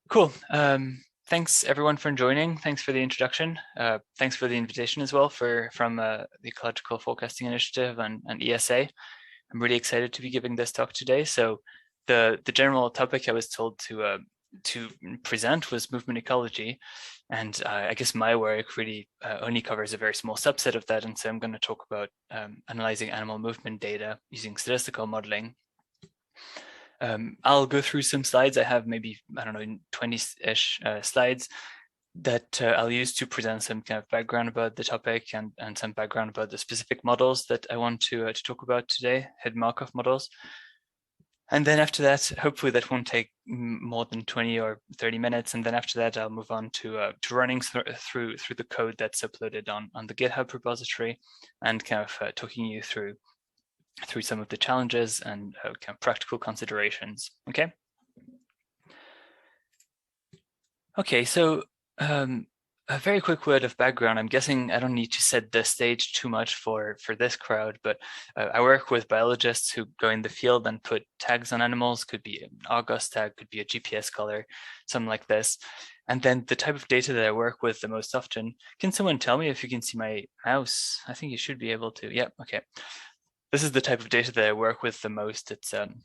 Cool. Thanks everyone for joining. Thanks for the introduction. Thanks for the invitation as well from the Ecological Forecasting Initiative and ESA. I'm really excited to be giving this talk today. So the general topic I was told to present was movement ecology, and I guess my work really only covers a very small subset of that. And so I'm going to talk about analyzing animal movement data using statistical modeling. I'll go through some slides. I have maybe, I don't know, 20-ish slides that I'll use to present some kind of background about the topic and some background about the specific models that I want to talk about today, hidden Markov models. And then after that, hopefully that won't take more than 20 or 30 minutes. And then after that, I'll move on to running through the code that's uploaded on the GitHub repository and kind of talking you through some of the challenges and kind of practical considerations. Okay. Okay, so a very quick word of background. I'm guessing I don't need to set the stage too much for this crowd, but I work with biologists who go in the field and put tags on animals. Could be an Argos tag, could be a GPS color, something like this. And then the type of data that I work with the most often. Can someone tell me if you can see my mouse? I think you should be able to. Yeah, okay. This is the type of data that I work with the most. It's kind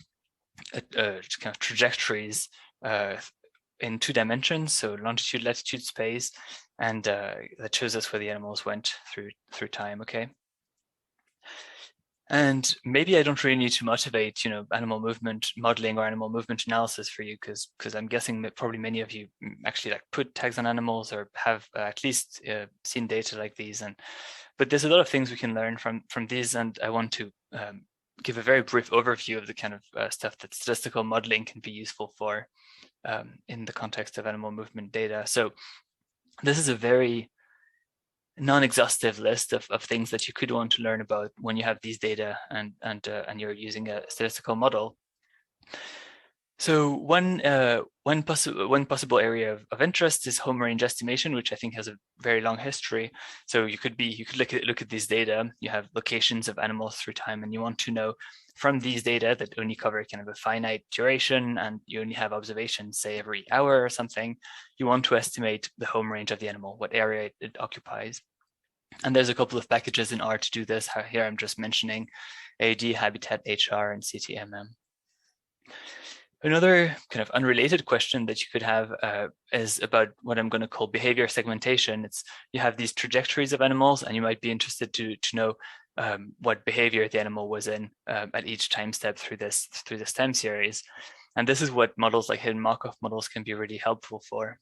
of trajectories in 2 dimensions, so longitude, latitude, space, and that shows us where the animals went through time. Okay. And maybe I don't really need to motivate, animal movement modeling or animal movement analysis for you, because I'm guessing that probably many of you actually put tags on animals or have at least seen data like these. But there's a lot of things we can learn from these, and I want to give a very brief overview of the kind of stuff that statistical modeling can be useful for in the context of animal movement data. So this is a very non-exhaustive list of things that you could want to learn about when you have these data and you're using a statistical model. So one possible area of interest is home range estimation, which I think has a very long history. So you could look at these data. You have locations of animals through time, and you want to know from these data that only cover kind of a finite duration, and you only have observations, say every hour or something. You want to estimate the home range of the animal, what area it occupies. And there's a couple of packages in R to do this. Here I'm just mentioning AD, Habitat, HR, and CTMM. Another kind of unrelated question that you could have is about what I'm going to call behavior segmentation. You have these trajectories of animals, and you might be interested to know what behavior the animal was in at each time step through this time series. And this is what models like hidden Markov models can be really helpful for.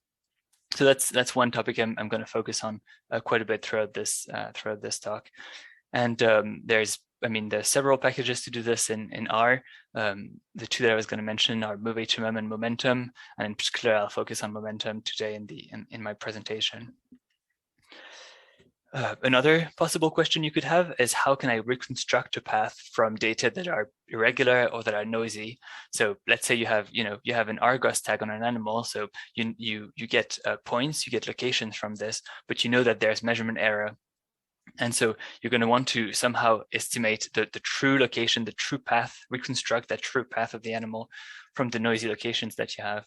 So that's one topic I'm going to focus on quite a bit throughout this talk. And there's several packages to do this in R. The 2 that I was going to mention are moveHMM and momentum, and in particular, I'll focus on momentum today in my presentation. Another possible question you could have is, how can I reconstruct a path from data that are irregular or that are noisy? So let's say you have an Argos tag on an animal, so you get points, you get locations from this, but you know that there's measurement error. And so you're going to want to somehow estimate the true location, the true path, reconstruct that true path of the animal from the noisy locations that you have.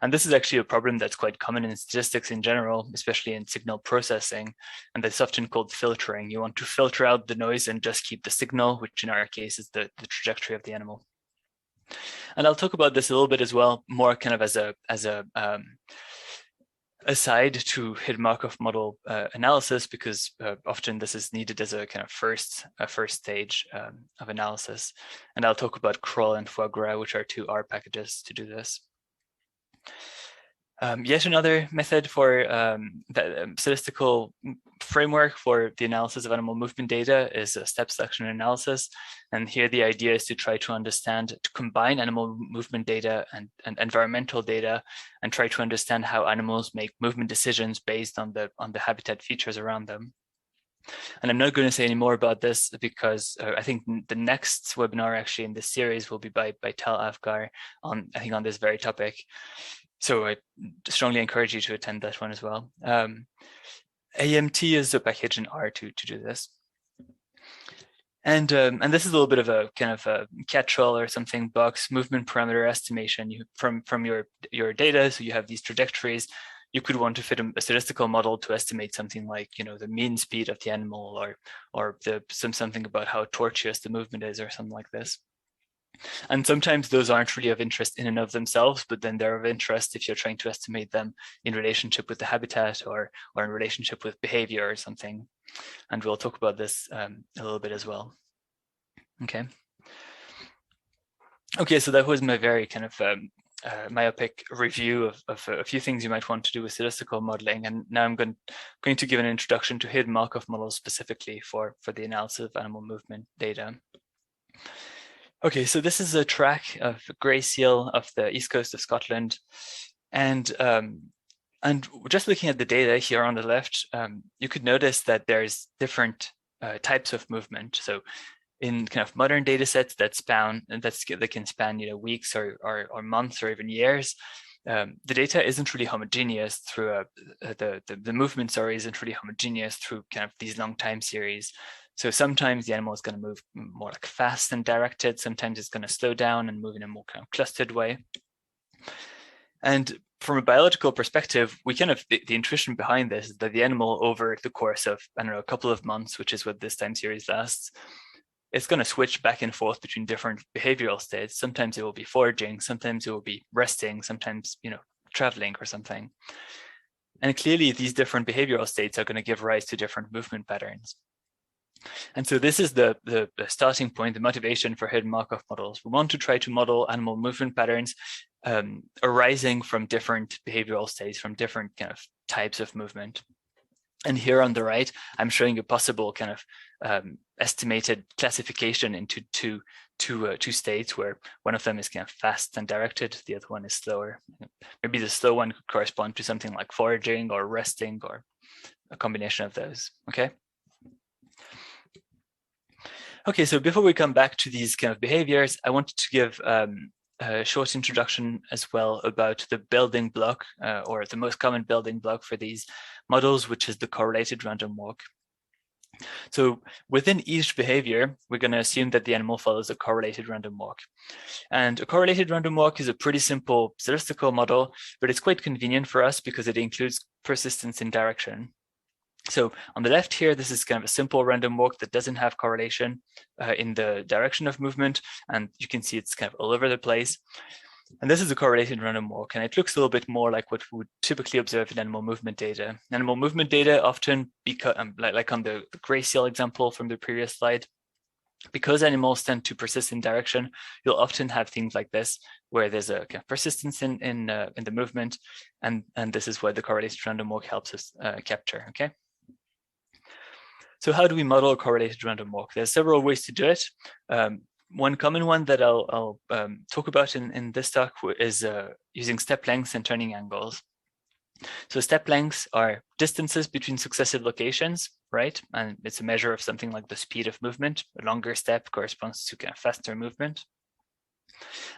And this is actually a problem that's quite common in statistics in general, especially in signal processing. And that's often called filtering. You want to filter out the noise and just keep the signal, which in our case is the trajectory of the animal. And I'll talk about this a little bit as well, more kind of as a aside to hidden Markov model analysis, because often this is needed as a kind of first stage of analysis. And I'll talk about crawl and foieGras, which are 2 R packages to do this. Yet another method for the statistical framework for the analysis of animal movement data is a step selection analysis. And here the idea is to try to combine animal movement data and environmental data and try to understand how animals make movement decisions based on the habitat features around them. And I'm not going to say any more about this because I think the next webinar actually in this series will be by Tal Afgar on this very topic. So I strongly encourage you to attend that one as well. AMT is a package in R to do this. And this is a little bit of a kind of a catch-all or something box, movement parameter estimation from your data. So you have these trajectories. You could want to fit a statistical model to estimate something like, the mean speed of the animal, or something about how tortuous the movement is, or something like this. And sometimes those aren't really of interest in and of themselves, but then they're of interest if you're trying to estimate them in relationship with the habitat, or in relationship with behavior or something. And we'll talk about this a little bit as well. Okay. Okay, so that was my very kind of myopic review of a few things you might want to do with statistical modeling. And now I'm going to give an introduction to hidden Markov models specifically for the analysis of animal movement data. Okay, so this is a track of grey seal of the east coast of Scotland. And just looking at the data here on the left, you could notice that there's different types of movement. So in kind of modern data sets that can span weeks or months or even years, the data isn't really homogeneous through the movement isn't really homogeneous through kind of these long time series. So sometimes the animal is going to move more like fast and directed. Sometimes it's going to slow down and move in a more kind of clustered way. And from a biological perspective, we kind of the intuition behind this is that the animal, over the course of, I don't know, a couple of months, which is what this time series lasts, it's going to switch back and forth between different behavioral states. Sometimes it will be foraging, sometimes it will be resting, sometimes traveling or something. And clearly these different behavioral states are going to give rise to different movement patterns. And so this is the starting point, the motivation for hidden Markov models. We want to try to model animal movement patterns arising from different behavioral states, from different kind of types of movement. And here on the right, I'm showing a possible kind of estimated classification into two states, where one of them is kind of fast and directed, the other one is slower. Maybe the slow one could correspond to something like foraging or resting, or a combination of those. Okay. Okay, so before we come back to these kind of behaviors, I wanted to give a short introduction as well about the building block, or the most common building block for these models, which is the correlated random walk. So within each behavior, we're going to assume that the animal follows a correlated random walk. And a correlated random walk is a pretty simple statistical model, but it's quite convenient for us because it includes persistence in direction. So on the left here, this is kind of a simple random walk that doesn't have correlation in the direction of movement. And you can see it's kind of all over the place. And this is a correlated random walk, and it looks a little bit more like what we would typically observe in animal movement data. Animal movement data often, like on the gray seal example from the previous slide, because animals tend to persist in direction, you'll often have things like this, where there's a kind of persistence in the movement, and this is what the correlated random walk helps us capture. Okay. So how do we model a correlated random walk? There's several ways to do it. One common one that I'll talk about in this talk is using step lengths and turning angles. So step lengths are distances between successive locations, right? And it's a measure of something like the speed of movement. A longer step corresponds to kind of faster movement.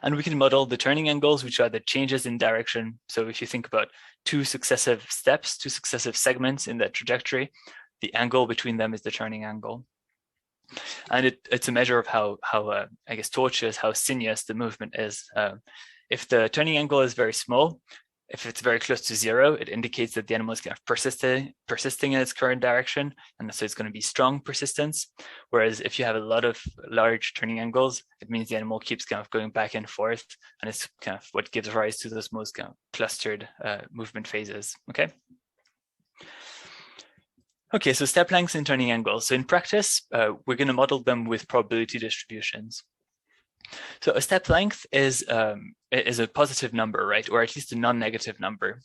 And we can model the turning angles, which are the changes in direction. So if you think about two successive steps, two successive segments in that trajectory, the angle between them is the turning angle. And it's a measure of how I guess tortuous, how sinuous the movement is. If the turning angle is very small, if it's very close to zero, it indicates that the animal is kind of persisting in its current direction, and so it's going to be strong persistence. Whereas if you have a lot of large turning angles, it means the animal keeps kind of going back and forth, and it's kind of what gives rise to those most kind of clustered movement phases. Okay. Okay, so step lengths and turning angles. So in practice, we're going to model them with probability distributions. So a step length is a positive number, right? Or at least a non-negative number.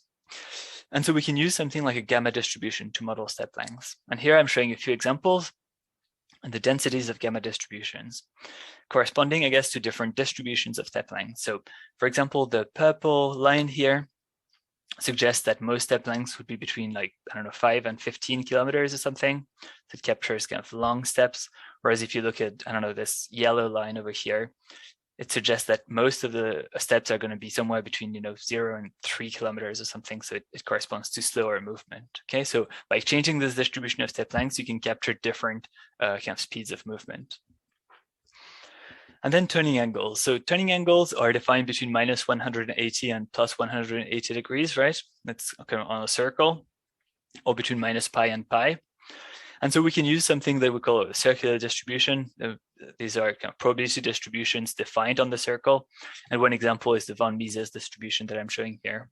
And so we can use something like a gamma distribution to model step lengths. And here I'm showing a few examples and the densities of gamma distributions, corresponding, I guess, to different distributions of step lengths. So for example, the purple line here suggests that most step lengths would be between, like, I don't know, 5 and 15 kilometers or something. So it captures kind of long steps. Whereas if you look at, I don't know, this yellow line over here, it suggests that most of the steps are going to be somewhere between, 0 and 3 kilometers or something. So it corresponds to slower movement. Okay, so by changing this distribution of step lengths, you can capture different kind of speeds of movement. And then turning angles. So turning angles are defined between minus 180 and plus 180 degrees, right? That's kind of on a circle, or between minus pi and pi. And so we can use something that we call a circular distribution. These are kind of probability distributions defined on the circle. And one example is the von Mises distribution that I'm showing here.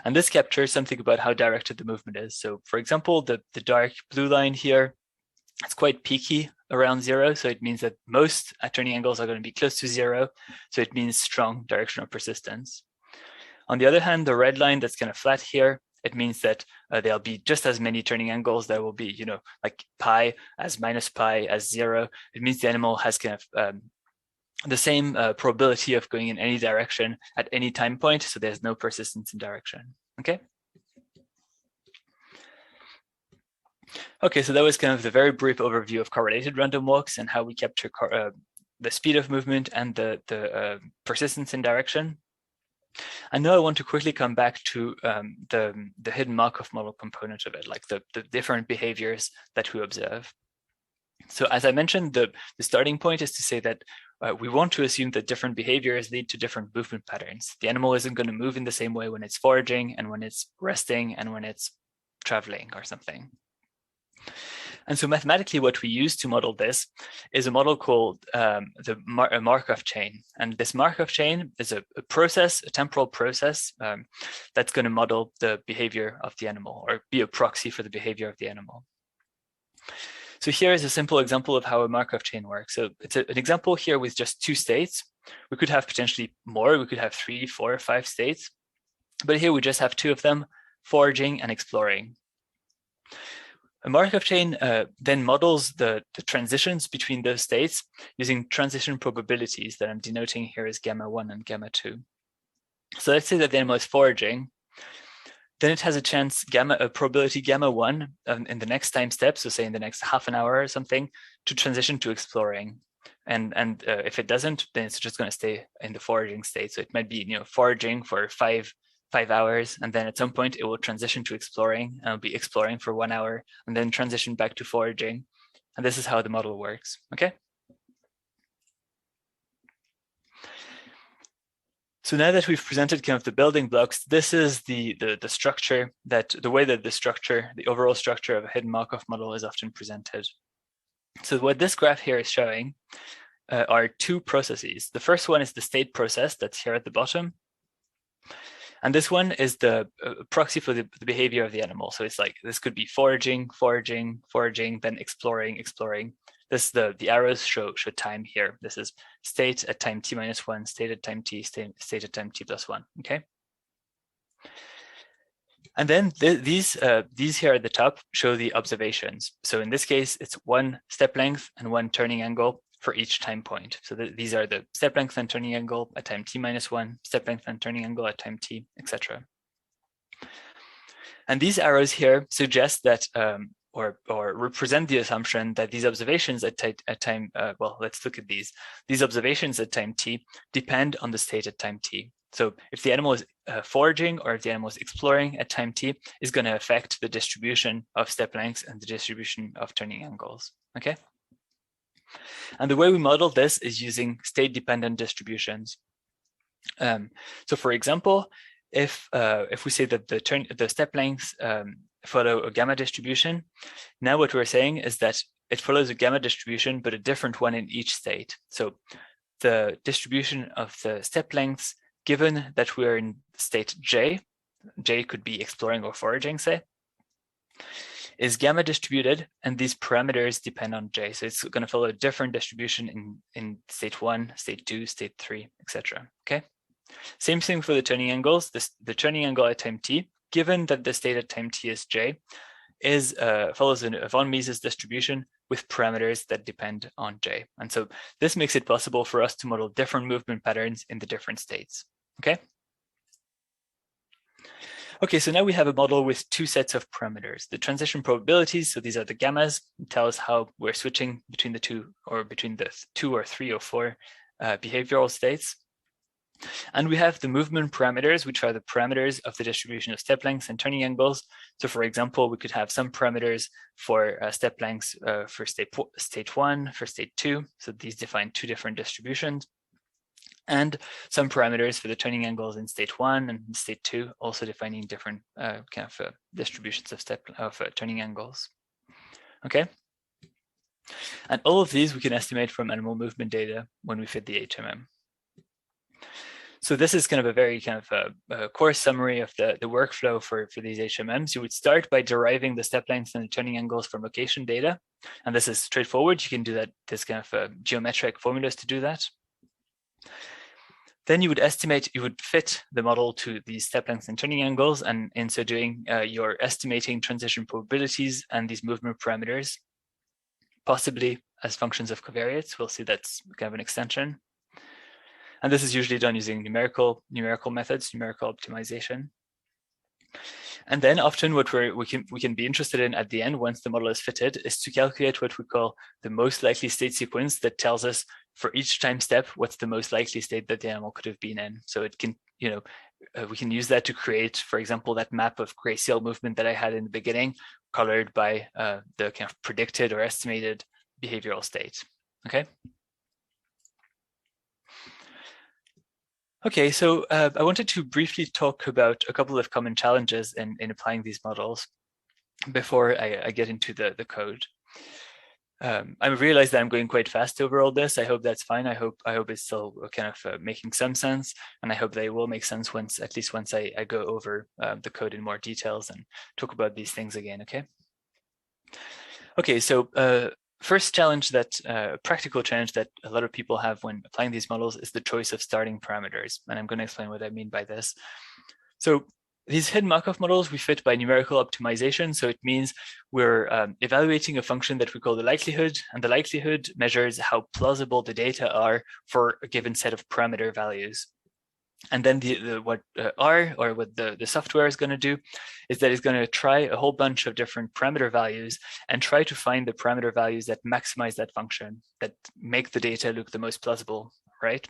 And this captures something about how directed the movement is. So for example, the dark blue line here, it's quite peaky around 0. So it means that most turning angles are going to be close to 0. So it means strong directional persistence. On the other hand, the red line that's kind of flat here, it means that there'll be just as many turning angles. There will be, like pi as minus pi as 0. It means the animal has kind of the same probability of going in any direction at any time point. So there's no persistence in direction. Okay. Okay, so that was kind of the very brief overview of correlated random walks and how we capture the speed of movement and the persistence in direction. And now I want to quickly come back to the hidden Markov model component of it, like the different behaviors that we observe. So as I mentioned, the starting point is to say that we want to assume that different behaviors lead to different movement patterns. The animal isn't going to move in the same way when it's foraging and when it's resting and when it's traveling or something. And so mathematically, what we use to model this is a model called a Markov chain. And this Markov chain is a temporal process that's going to model the behavior of the animal or be a proxy for the behavior of the animal. So here is a simple example of how a Markov chain works. So it's an example here with just 2 states. We could have potentially more. We could have 3, 4, 5 states. But here we just have 2 of them, foraging and exploring. A Markov chain then models the transitions between those states using transition probabilities that I'm denoting here as gamma 1 and gamma 2. So let's say that the animal is foraging. Then it has a chance, probability gamma 1 in the next time step, so say in the next half an hour or something, to transition to exploring. And if it doesn't, then it's just going to stay in the foraging state. So it might be foraging for 5 hours, and then at some point it will transition to exploring, and it'll be exploring for 1 hour, and then transition back to foraging. And this is how the model works, okay? So now that we've presented kind of the building blocks, this is the structure the way that the overall structure of a hidden Markov model is often presented. So what this graph here is showing are 2 processes. The first one is the state process that's here at the bottom. And this one is the proxy for the behavior of the animal. So it's like, this could be foraging, foraging, foraging, then exploring, exploring. The arrows show time here. This is state at time t-1, state at time t, state at time t+1, okay? And then these here at the top show the observations. So in this case, it's 1 step length and 1 turning angle for each time point. So these are the step length and turning angle at time t-1, step length and turning angle at time t, etc. And these arrows here suggest that, or represent the assumption that these observations at time, well, let's look at these. These observations at time t depend on the state at time t. So if the animal is foraging or if the animal is exploring at time t, is going to affect the distribution of step lengths and the distribution of turning angles, okay? And the way we model this is using state-dependent distributions. So for example, if we say that the step lengths follow a gamma distribution, now what we're saying is that it follows a gamma distribution, but a different one in each state. So the distribution of the step lengths, given that we're in state J could be exploring or foraging, say, is gamma distributed, and these parameters depend on J. So it's going to follow a different distribution in state 1, state 2, state 3, etc. Okay. Same thing for the turning angles. The turning angle at time t, given that the state at time t is J, follows a von Mises distribution with parameters that depend on J. And so this makes it possible for us to model different movement patterns in the different states. Okay. Okay, so now we have a model with 2 sets of parameters. The transition probabilities, so these are the gammas, tell us how we're switching between the 2 or between the 2 or 3 or 4 behavioral states. And we have the movement parameters, which are the parameters of the distribution of step lengths and turning angles. So for example, we could have some parameters for step lengths for state 1, for state 2. So these define two different distributions. And some parameters for the turning angles in state 1 and state 2, also defining different distributions of turning angles. Okay. And all of these we can estimate from animal movement data when we fit the HMM. So this is kind of a very kind of a coarse summary of the workflow for these HMMs. You would start by deriving the step lengths and the turning angles from location data. And this is straightforward. You can do that, this kind of geometric formulas to do that. Then you would estimate, you would fit the model to these step lengths and turning angles. And in so doing, you're estimating transition probabilities and these movement parameters, possibly as functions of covariates. We'll see that's kind of an extension. And this is usually done using numerical methods, numerical optimization. And then often what we can be interested in at the end, once the model is fitted, is to calculate what we call the most likely state sequence that tells us for each time step what's the most likely state that the animal could have been in. So it can, we can use that to create, for example, that map of gray seal movement that I had in the beginning, colored by the kind of predicted or estimated behavioral state. Okay. Okay, so I wanted to briefly talk about a couple of common challenges in applying these models before I get into the code. I realize that I'm going quite fast over all this. I hope that's fine. I hope it's still kind of making some sense, and I hope they will make sense at least once I go over the code in more details and talk about these things again. Okay. Okay, so first challenge practical challenge that a lot of people have when applying these models is the choice of starting parameters. And I'm going to explain what I mean by this. So these hidden Markov models we fit by numerical optimization. So it means we're evaluating a function that we call the likelihood, and the likelihood measures how plausible the data are for a given set of parameter values. And then what the software is going to do is that it's going to try a whole bunch of different parameter values and try to find the parameter values that maximize that function, that make the data look the most plausible, right?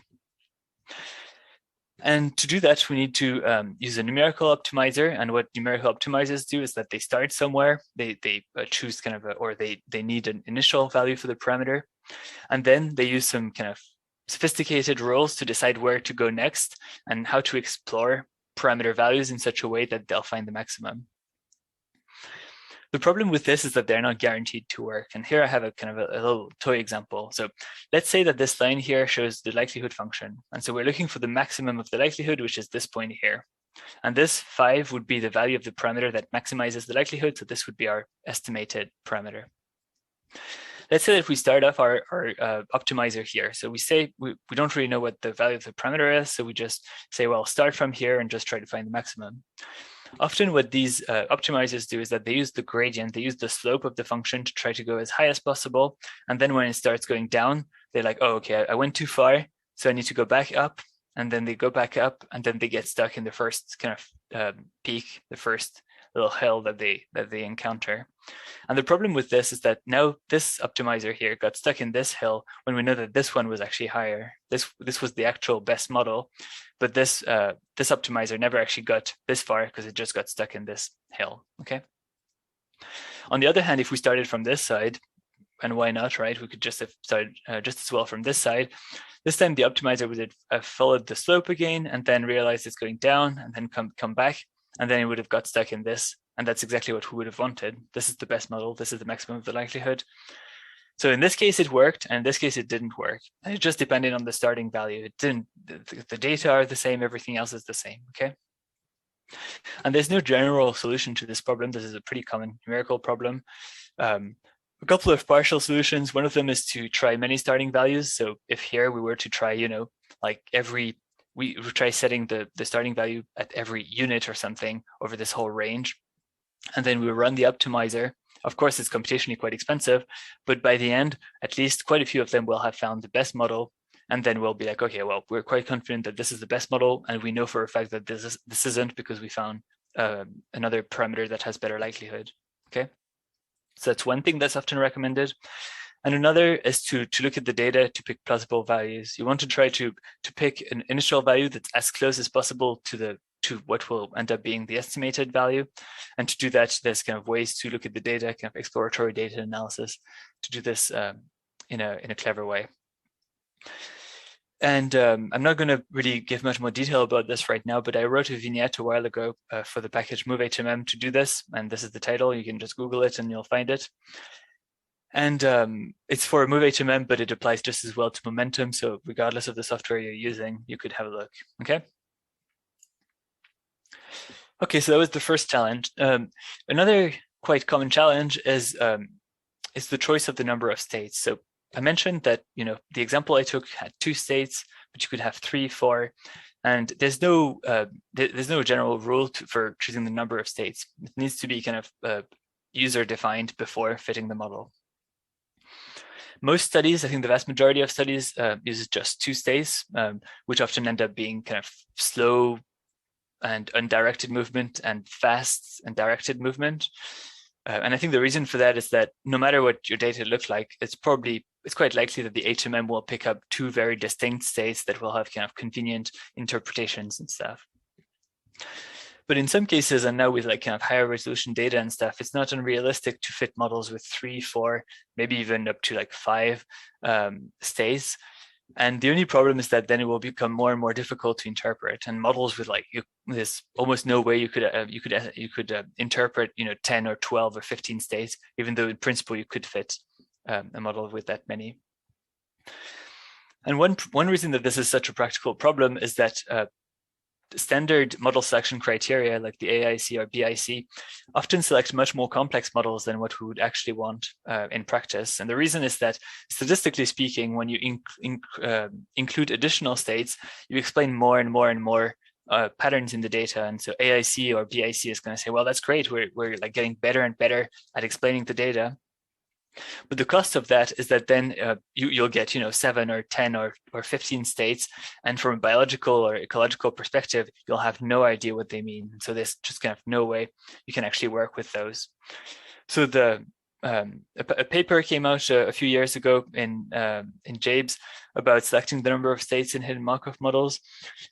And to do that, we need to use a numerical optimizer. And what numerical optimizers do is that they start somewhere, they choose kind of or they need an initial value for the parameter, and then they use some kind of sophisticated rules to decide where to go next and how to explore parameter values in such a way that they'll find the maximum. The problem with this is that they're not guaranteed to work. And here I have a kind of a little toy example. So let's say that this line here shows the likelihood function. And so we're looking for the maximum of the likelihood, which is this point here. And this 5 would be the value of the parameter that maximizes the likelihood. So this would be our estimated parameter. Let's say that we start off our optimizer here. So we say we don't really know what the value of the parameter is. So we just say, well, start from here and just try to find the maximum. Often what these optimizers do is that they use the gradient, they use the slope of the function to try to go as high as possible. And then when it starts going down, they're like, oh, okay, I went too far, so I need to go back up. And then they go back up, and then they get stuck in the first kind of peak, the first little hill that they encounter. And the problem with this is that now this optimizer here got stuck in this hill when we know that this one was actually higher. This was the actual best model, but this optimizer never actually got this far because it just got stuck in this hill. Okay. On the other hand, if we started from this side, and why not, right? We could just have started just as well from this side. This time the optimizer would have followed the slope again and then realized it's going down and then come back. And then it would have got stuck in this. And that's exactly what we would have wanted. This is the best model. This is the maximum of the likelihood. So in this case, it worked. And in this case, it didn't work. And it just depended on the starting value. It didn't, the data are the same. Everything else is the same. Okay. And there's no general solution to this problem. This is a pretty common numerical problem. A couple of partial solutions. One of them is to try many starting values. So if here we were to try, like we try setting the starting value at every unit or something over this whole range. And then we run the optimizer. Of course, it's computationally quite expensive, but by the end, at least quite a few of them will have found the best model. And then we'll be like, okay, well, we're quite confident that this is the best model. And we know for a fact that this isn't because we found another parameter that has better likelihood. Okay. So that's one thing that's often recommended. And another is to look at the data to pick plausible values. You want to try to pick an initial value that's as close as possible to what will end up being the estimated value. And to do that, there's kind of ways to look at the data, kind of exploratory data analysis, to do this in a clever way. And I'm not going to really give much more detail about this right now, but I wrote a vignette a while ago for the package MoveHMM to do this. And this is the title. You can just Google it and you'll find it. And it's for MoveHMM, but it applies just as well to Momentum. So regardless of the software you're using, you could have a look. Okay. Okay, so that was the first challenge. Another quite common challenge is the choice of the number of states. So I mentioned that, you know, the example I took had 2 states, but you could have 3, 4, and there's no general rule for choosing the number of states. It needs to be kind of user defined before fitting the model. Most studies, I think the vast majority of studies, uses just 2 states, which often end up being kind of slow and undirected movement and fast and directed movement. And I think the reason for that is that no matter what your data look like, it's quite likely that the HMM will pick up 2 very distinct states that will have kind of convenient interpretations and stuff. But in some cases, and now with like kind of higher resolution data and stuff, it's not unrealistic to fit models with 3, 4, maybe even up to like 5 states. And the only problem is that then it will become more and more difficult to interpret. And models with like there's almost no way you could interpret 10 or 12 or 15 states, even though in principle you could fit a model with that many. And one reason that this is such a practical problem is that standard model selection criteria like the AIC or BIC often select much more complex models than what we would actually want in practice. And the reason is that statistically speaking, when you include additional states, you explain more and more and more patterns in the data. And so AIC or BIC is going to say, well, that's great. We're like getting better and better at explaining the data. But the cost of that is that then you'll get 7 or 10 or 15 states, and from a biological or ecological perspective, you'll have no idea what they mean. So there's just kind of no way you can actually work with those. So a paper came out a few years ago in JABES about selecting the number of states in hidden Markov models.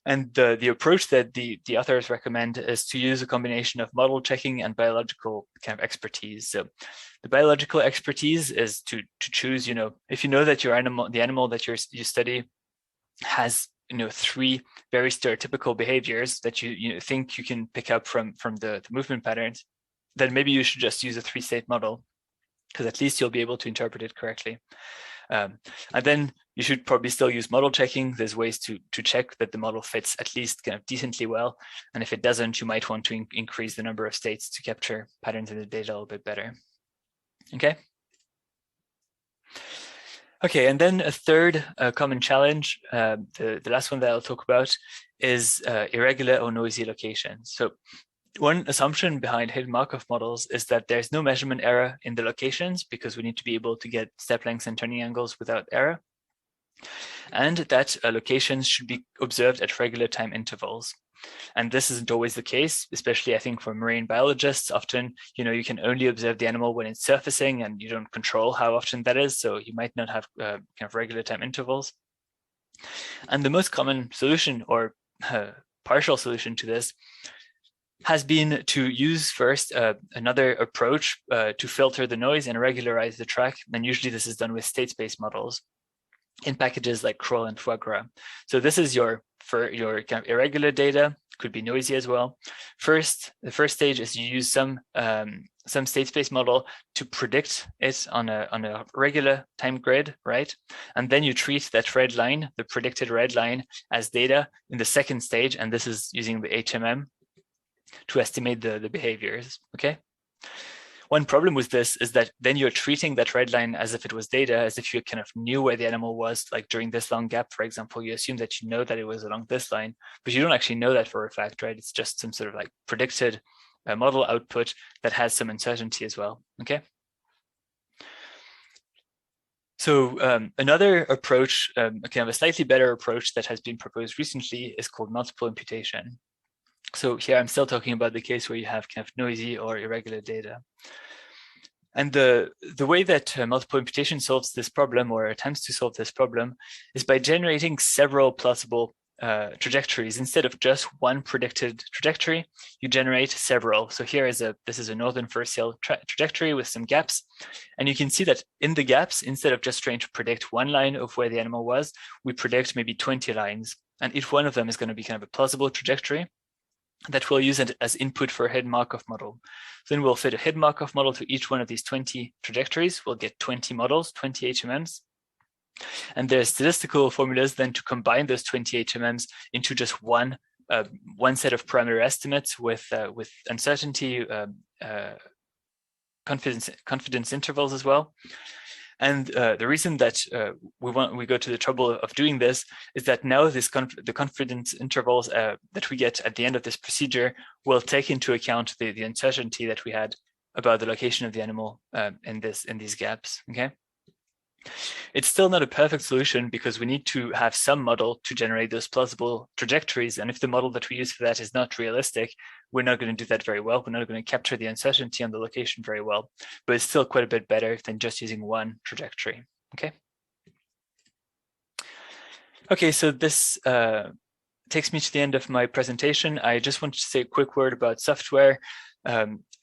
And the approach that the authors recommend is to use a combination of model checking and biological kind of expertise. So the biological expertise is to choose, if you know that the animal that you study has 3 very stereotypical behaviors that you think you can pick up from the movement patterns, then maybe you should just use a 3-state model, because at least you'll be able to interpret it correctly. And then you should probably still use model checking. There's ways to check that the model fits at least kind of decently well. And if it doesn't, you might want to increase the number of states to capture patterns in the data a little bit better. Okay. Okay, and then a third common challenge, the last one that I'll talk about, is irregular or noisy locations. So one assumption behind hidden Markov models is that there's no measurement error in the locations, because we need to be able to get step lengths and turning angles without error, and that locations should be observed at regular time intervals. And this isn't always the case, especially I think for marine biologists. Often, you can only observe the animal when it's surfacing, and you don't control how often that is. So you might not have kind of regular time intervals. And the most common solution, or partial solution to this, has been to use first another approach to filter the noise and regularize the track. And usually this is done with state space models in packages like crawl and foieGras. So this is for your kind of irregular data, could be noisy as well. The first stage is you use some state space model to predict it on a regular time grid, right? And then you treat that red line, the predicted red line, as data in the second stage, and this is using the HMM to estimate the behaviors, okay? One problem with this is that then you're treating that red line as if it was data, as if you kind of knew where the animal was, like during this long gap, for example. You assume that you know that it was along this line, but you don't actually know that for a fact, right? It's just some sort of like predicted model output that has some uncertainty as well, okay? So another approach, kind of a slightly better approach that has been proposed recently, is called multiple imputation. So here I'm still talking about the case where you have kind of noisy or irregular data. And the way that multiple imputation solves this problem, or attempts to solve this problem, is by generating several plausible trajectories. Instead of just one predicted trajectory, you generate several. So here is this is a northern fur seal trajectory with some gaps. And you can see that in the gaps, instead of just trying to predict one line of where the animal was, we predict maybe 20 lines. And each one of them is going to be kind of a plausible trajectory that we'll use it as input for a hidden Markov model. Then we'll fit a hidden Markov model to each one of these 20 trajectories. We'll get 20 models, 20 HMMs. And there's statistical formulas then to combine those 20 HMMs into just one set of parameter estimates with uncertainty, confidence intervals as well. And the reason that we go to the trouble of doing this is that now the confidence intervals that we get at the end of this procedure will take into account the uncertainty that we had about the location of the animal in these gaps. Okay. It's still not a perfect solution because we need to have some model to generate those plausible trajectories. And if the model that we use for that is not realistic, we're not going to do that very well. We're not going to capture the uncertainty on the location very well, but it's still quite a bit better than just using one trajectory. Okay. Okay, so this takes me to the end of my presentation. I just want to say a quick word about software.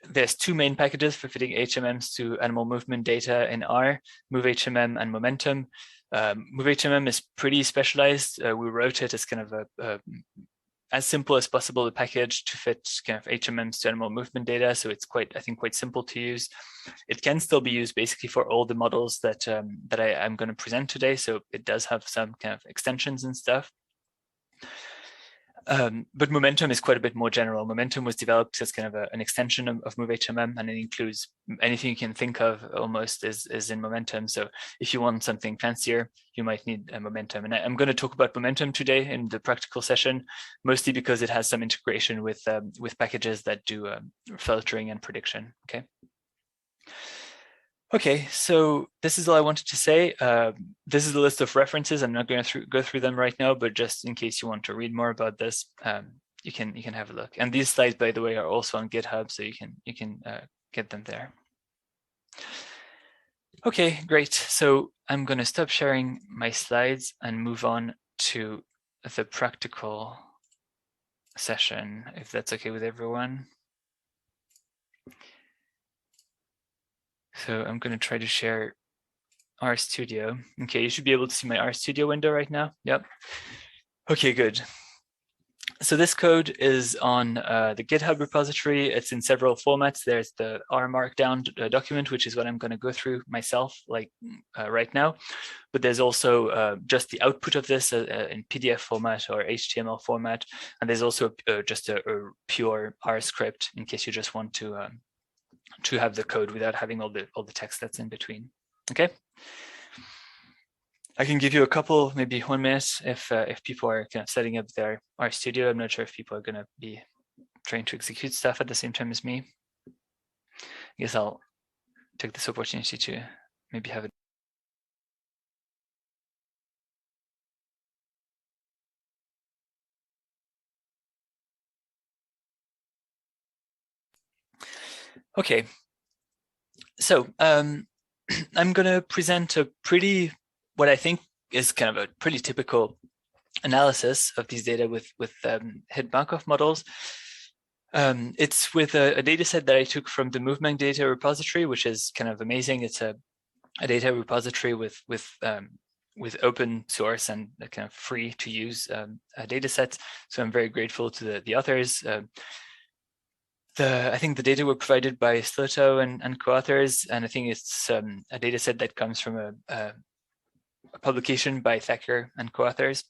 There's two main packages for fitting HMMs to animal movement data in R, MoveHMM and Momentum. MoveHMM is pretty specialized. We wrote it as kind of as simple as possible, a package to fit kind of HMMs to animal movement data. So it's I think quite simple to use. It can still be used basically for all the models that I'm going to present today. So it does have some kind of extensions and stuff. But Momentum is quite a bit more general. Momentum was developed as kind of an extension of MoveHMM, and it includes anything you can think of almost is in Momentum. So if you want something fancier, you might need a Momentum. And I'm going to talk about Momentum today in the practical session, mostly because it has some integration with packages that do filtering and prediction. Okay. Okay, so this is all I wanted to say. This is a list of references. I'm not going to go through them right now, but just in case you want to read more about this, you can have a look. And these slides, by the way, are also on GitHub, so you can get them there. Okay, great. So I'm going to stop sharing my slides and move on to the practical session, if that's okay with everyone. So I'm going to try to share RStudio. Okay, you should be able to see my RStudio window right now. Yep. Okay, good. So this code is on the GitHub repository. It's in several formats. There's the R Markdown document, which is what I'm going to go through myself, like right now. But there's also just the output of this in PDF format or HTML format. And there's also just a pure R script in case you just want to have the code without having all the text that's in between. Okay. I can give you a couple, maybe 1 minute if people are kind of setting up their RStudio. I'm not sure if people are going to be trying to execute stuff at the same time as me. I guess I'll take this opportunity to maybe have it. Okay, so I'm going to present what I think is kind of a pretty typical analysis of these data with hidden Markov models. It's with a data set that I took from the Movement Data repository, which is kind of amazing. It's a data repository with open source and kind of free to use data sets. So I'm very grateful to the authors. I think the data were provided by Sloto and co-authors, and I think it's a data set that comes from a publication by Thacker and co-authors.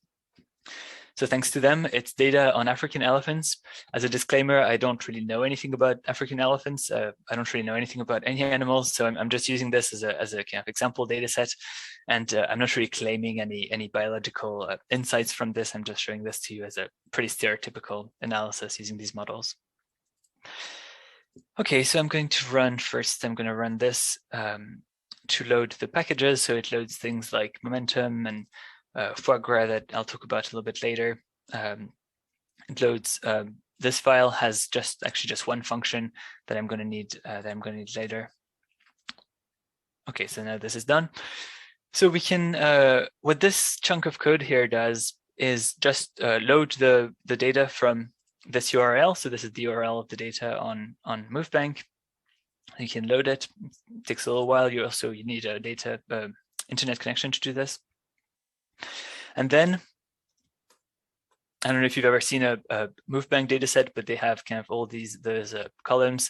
So thanks to them, it's data on African elephants. As a disclaimer, I don't really know anything about African elephants. I don't really know anything about any animals. So I'm just using this as a kind of example data set. And I'm not really claiming any biological insights from this. I'm just showing this to you as a pretty stereotypical analysis using these models. Okay, so I'm going to run this to load the packages. So it loads things like Momentum and foieGras that I'll talk about a little bit later. It loads this file has just one function that I'm going to need later. Okay, so now this is done. So we can, what this chunk of code here does is just load the data from this URL. So this is the URL of the data on MoveBank. You can load it. It takes a little while. You need a data internet connection to do this. And then, I don't know if you've ever seen a MoveBank data set, but they have kind of all those columns.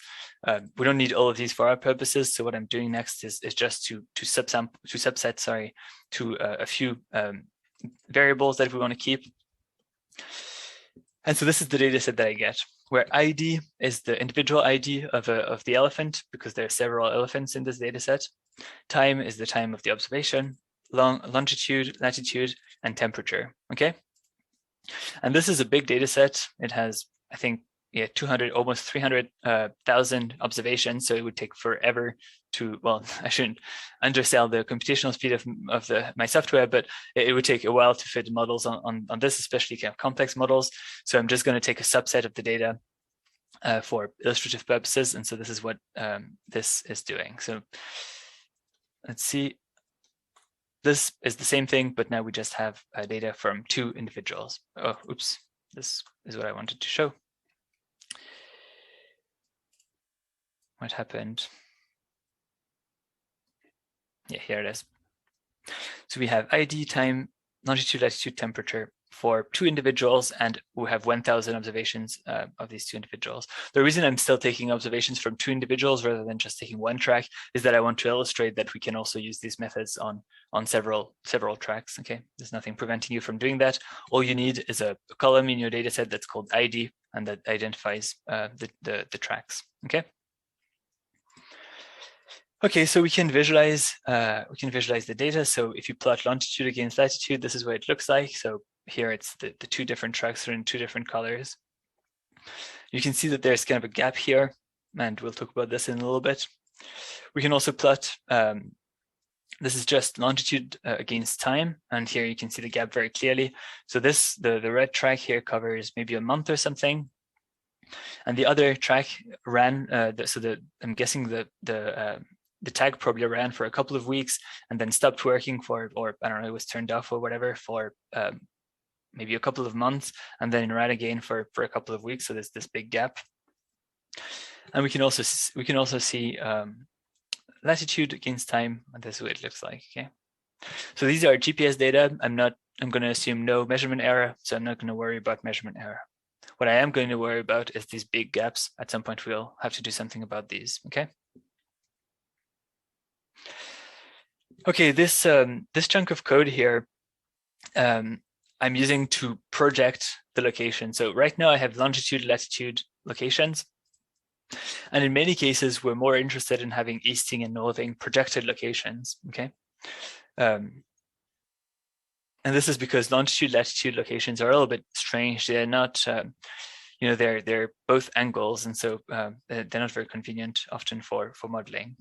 We don't need all of these for our purposes. So what I'm doing next is just to subset to a few variables that we want to keep. And so this is the data set that I get, where ID is the individual ID of the elephant, because there are several elephants in this data set. Time is the time of the observation, longitude, latitude, and temperature. Okay. And this is a big data set. It has, I think, 200, almost 300,000 observations. So it would take forever to, well, I shouldn't undersell the computational speed of my software, but it would take a while to fit models on this, especially kind of complex models. So I'm just going to take a subset of the data for illustrative purposes. And so this is what this is doing. So let's see. This is the same thing, but now we just have data from two individuals. Oh, oops, this is what I wanted to show. What happened? Yeah, here it is. So we have ID, time, longitude, latitude, temperature for two individuals, and we have 1,000 observations of these two individuals. The reason I'm still taking observations from two individuals rather than just taking one track is that I want to illustrate that we can also use these methods on several tracks. Okay, there's nothing preventing you from doing that. All you need is a column in your data set that's called ID, and that identifies the tracks. Okay. Okay, so we can visualize the data. So if you plot longitude against latitude, this is what it looks like. So here it's the two different tracks are in two different colors. You can see that there's kind of a gap here, and we'll talk about this in a little bit. We can also plot, this is just longitude against time, and here you can see the gap very clearly. So this, the red track here covers maybe a month or something, and the other track ran, I'm guessing the tag probably ran for a couple of weeks and then stopped working for, or I don't know, it was turned off or whatever for maybe a couple of months, and then ran again for a couple of weeks. So there's this big gap. And we can also see latitude against time, and this is what it looks like. Okay. So these are GPS data. I'm going to assume no measurement error, so I'm not going to worry about measurement error. What I am going to worry about is these big gaps. At some point, we'll have to do something about these. Okay. Okay, this chunk of code here, I'm using to project the location. So right now I have longitude, latitude locations. And in many cases, we're more interested in having easting and northing projected locations, okay? And this is because longitude, latitude locations are a little bit strange. They're not, they're both angles, and so they're not very convenient often for modeling.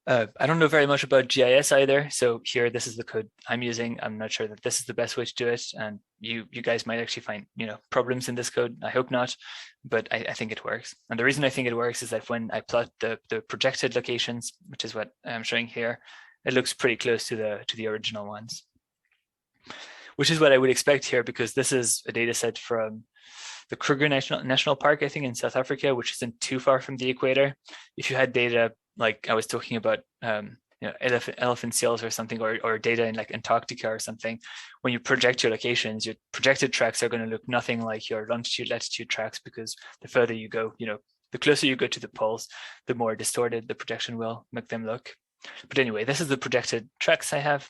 I don't know very much about GIS either. So here, this is the code I'm using. I'm not sure that this is the best way to do it. And you guys might actually find, problems in this code. I hope not, but I think it works. And the reason I think it works is that when I plot the projected locations, which is what I'm showing here, it looks pretty close to the original ones, which is what I would expect here, because this is a data set from the Kruger National Park, I think, in South Africa, which isn't too far from the equator. If you had data like I was talking about, elephant seals or something, or data in like Antarctica or something, when you project your locations, your projected tracks are going to look nothing like your longitude, latitude tracks, because the further you go, the closer you go to the poles, the more distorted the projection will make them look. But anyway, this is the projected tracks I have.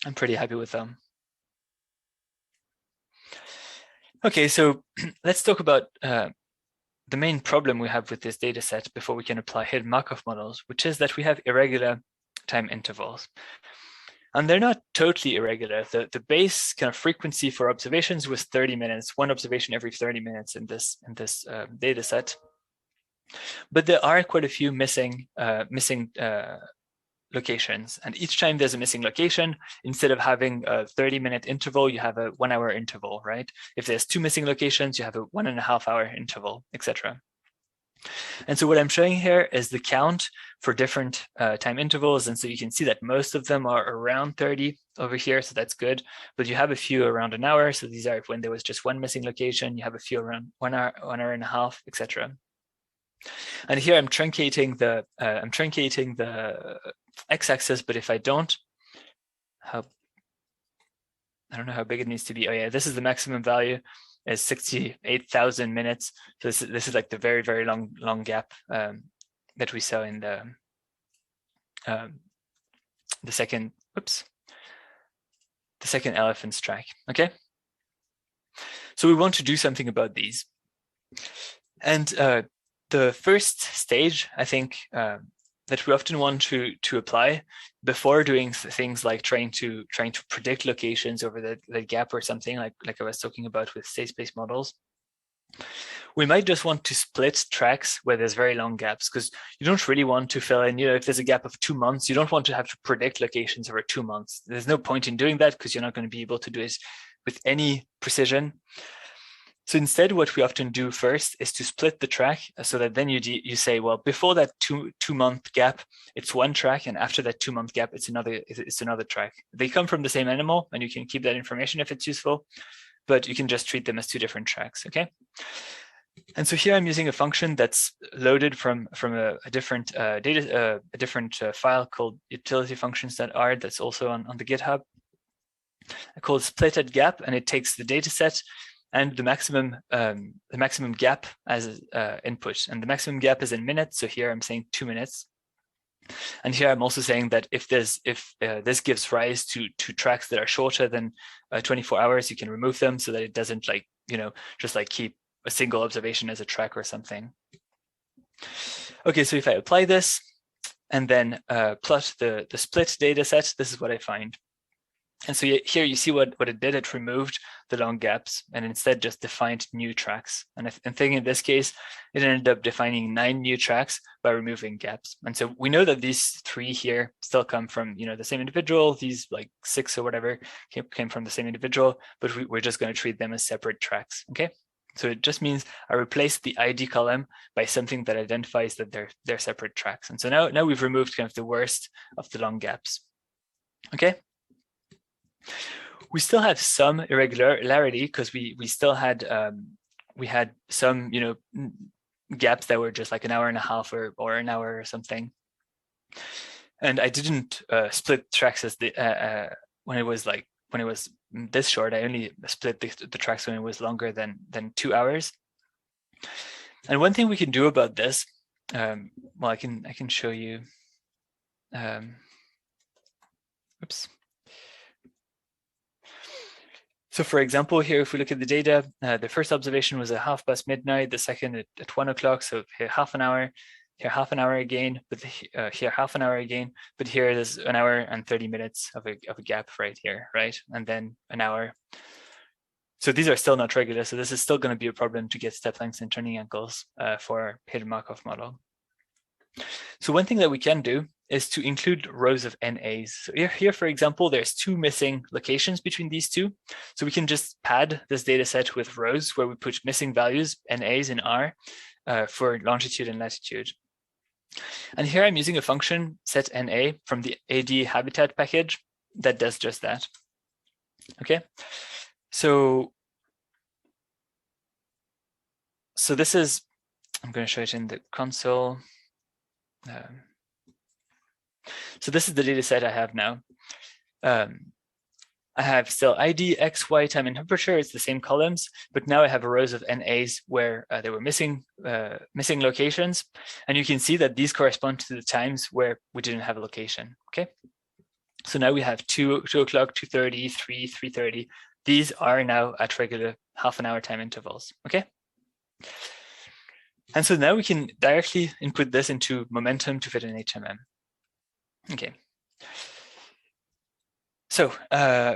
I'm pretty happy with them. Okay, so let's talk about the main problem we have with this data set before we can apply hidden Markov models, which is that we have irregular time intervals. And they're not totally irregular. The base kind of frequency for observations was 30 minutes, one observation every 30 minutes in this data set. But there are quite a few missing locations. And each time there's a missing location, instead of having a 30-minute interval, you have a 1 hour interval, right? If there's two missing locations, you have a 1.5 hour interval, etc. And so what I'm showing here is the count for different time intervals. And so you can see that most of them are around 30 over here. So that's good. But you have a few around an hour. So these are when there was just one missing location. You have a few around 1 hour and a half, etc. And here I'm truncating the x-axis. But if I don't, I don't know how big it needs to be. Oh yeah, this is the maximum value. Is 68,000 minutes. So this is like the very, very long gap that we saw in the second elephant's track. Okay. So we want to do something about these. And the first stage, I think, that we often want to apply before doing things like trying to predict locations over the gap or something like I was talking about with state space models. We might just want to split tracks where there's very long gaps, because you don't really want to fill in, if there's a gap of 2 months, you don't want to have to predict locations over 2 months. There's no point in doing that because you're not going to be able to do it with any precision. So instead, what we often do first is to split the track so that then you say, well, before that two-month gap, it's one track, and after that 2-month gap, it's another track. They come from the same animal, and you can keep that information if it's useful, but you can just treat them as 2 different tracks. Okay. And so here I'm using a function that's loaded from a different file called utilityfunctions.r that's also on the GitHub. I call it split@gap, and it takes the data set and the maximum gap as input. And the maximum gap is in minutes. So here I'm saying 2 minutes. And here I'm also saying that if this gives rise to tracks that are shorter than 24 hours, you can remove them so that it doesn't just keep a single observation as a track or something. Okay, so if I apply this and then plot the split data set, this is what I find. And so here you see what it did. It removed the long gaps and instead just defined new tracks. And I think in this case, it ended up defining 9 new tracks by removing gaps. And so we know that these 3 here still come from the same individual. These like 6 or whatever came from the same individual, but we're just going to treat them as separate tracks. Okay. So it just means I replace the ID column by something that identifies that they're separate tracks. And so now we've removed kind of the worst of the long gaps. Okay. We still have some irregularity because we still had we had some gaps that were just like an hour and a half or an hour or something. And I didn't split tracks as when it was this short. I only split the tracks when it was longer than 2 hours. And one thing we can do about this, well, I can show you. Oops. So for example, here, if we look at the data, the first observation was at midnight, the second at 1 o'clock. So here half an hour, here half an hour again, but here half an hour again, but here it is 1 hour and 30 minutes of a gap right here, right? And then an hour. So these are still not regular. So this is still going to be a problem to get step lengths and turning angles for hidden Markov model. So one thing that we can do is to include rows of NAs. So here, for example, there's 2 missing locations between these 2. So we can just pad this data set with rows where we put missing values, NAs in R, for longitude and latitude. And here I'm using a function set NA from the AD habitat package that does just that. Okay, so this is, I'm going to show it in the console. So this is the data set I have now. I have still ID, X, Y, time, and temperature. It's the same columns, but now I have rows of NAs where there were missing locations. And you can see that these correspond to the times where we didn't have a location, okay? So now we have 2 o'clock, 2:30, 3, 3:30. These are now at regular half-an-hour time intervals, okay? And so now we can directly input this into momentum to fit an HMM. Okay. So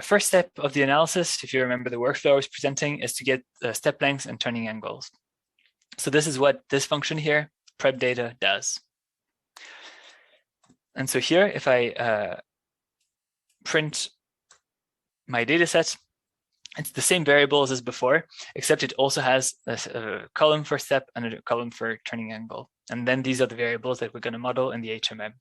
first step of the analysis, if you remember the workflow I was presenting, is to get step lengths and turning angles. So this is what this function here, prep data, does. And so here, if I print my data set, It's the same variables as before, except it also has a column for step and a column for turning angle. And then these are the variables that we're going to model in the HMM.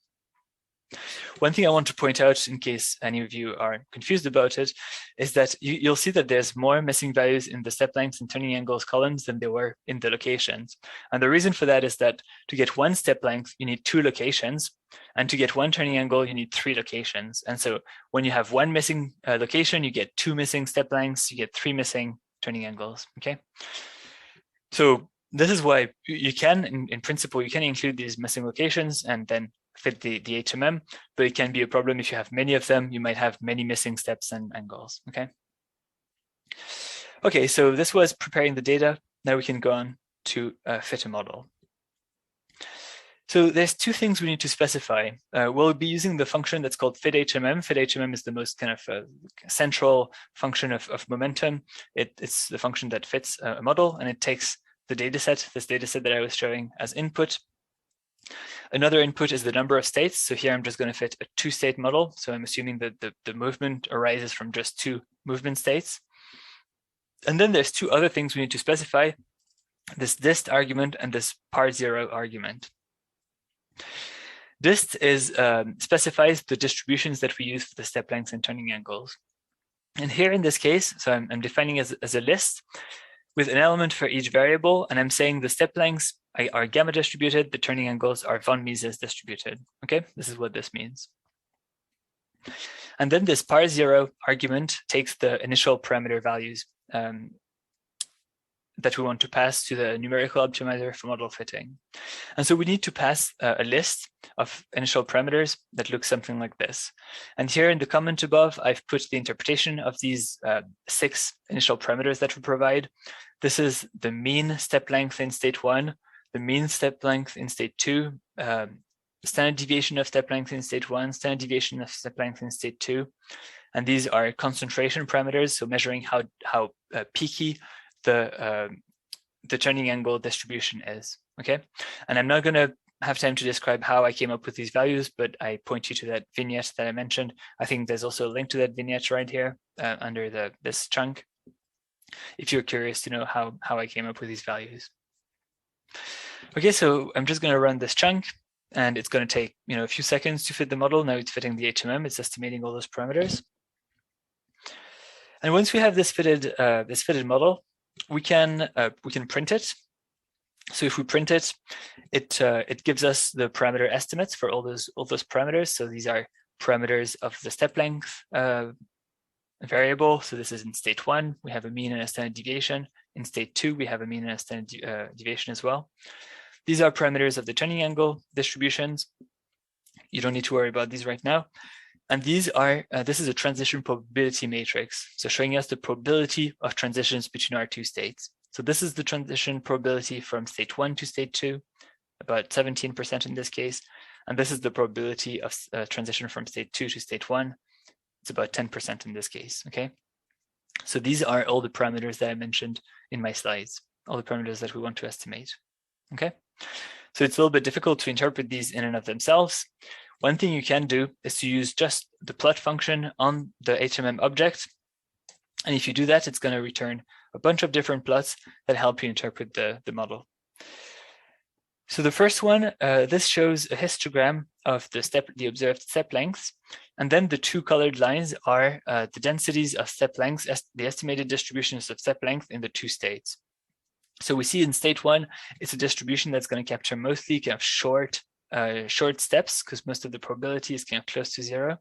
One thing I want to point out, in case any of you are confused about it, is that you'll see that there's more missing values in the step lengths and turning angles columns than there were in the locations. And the reason for that is that to get one step length, you need 2 locations. And to get one turning angle, you need 3 locations. And so when you have one missing location, you get 2 missing step lengths, you get 3 missing turning angles, okay? So this is why you can, in principle, you can include these missing locations and then fit the HMM, but it can be a problem if you have many of them. You might have many missing steps and angles, okay? Okay, so this was preparing the data. Now we can go on to fit a model. So there's 2 things we need to specify. We'll be using the function that's called fitHMM. FitHMM is the most kind of central function of momentum. It's the function that fits a model, and it takes the data set, this data set that I was showing, as input. Another input is the number of states. So here I'm just going to fit a 2-state model. So I'm assuming that the movement arises from just 2 movement states. And then there's 2 other things we need to specify, this dist argument and this par0 argument. Dist specifies the distributions that we use for the step lengths and turning angles. And here in this case, so I'm defining as a list with an element for each variable, and I'm saying the step lengths are gamma distributed, the turning angles are von Mises distributed. Okay, this is what this means. And then this par0 argument takes the initial parameter values that we want to pass to the numerical optimizer for model fitting. And so we need to pass a list of initial parameters that looks something like this. And here in the comment above, I've put the interpretation of these 6 initial parameters that we provide. This is the mean step length in state 1, the mean step length in state 2, standard deviation of step length in state 1, standard deviation of step length in state 2. And these are concentration parameters, so measuring how peaky the turning angle distribution is, okay? And I'm not going to have time to describe how I came up with these values, but I point you to that vignette that I mentioned. I think there's also a link to that vignette right here under this chunk, if you're curious to know how I came up with these values. Okay, so I'm just going to run this chunk, and it's going to take a few seconds to fit the model. Now it's fitting the HMM, it's estimating all those parameters. And once we have this fitted model, we can print it. So if we print it, it gives us the parameter estimates for all those parameters. So these are parameters of the step length variable. So this is in state 1, we have a mean and a standard deviation. In state 2, we have a mean and a standard deviation as well. These are parameters of the turning angle distributions. You don't need to worry about these right now. And these are, this is a transition probability matrix. So showing us the probability of transitions between our 2 states. So this is the transition probability from state 1 to state 2, about 17% in this case. And this is the probability of transition from state 2 to state 1. It's about 10% in this case, okay? So these are all the parameters that I mentioned in my slides, all the parameters that we want to estimate, okay? So it's a little bit difficult to interpret these in and of themselves. One thing you can do is to use just the plot function on the HMM object. And if you do that, it's going to return a bunch of different plots that help you interpret the model. So the first one, this shows a histogram of the observed step lengths. And then the 2 colored lines are the densities of step lengths, the estimated distributions of step length in the 2 states. So we see in state 1, it's a distribution that's going to capture mostly kind of short steps, because most of the probability is kind of close to 0.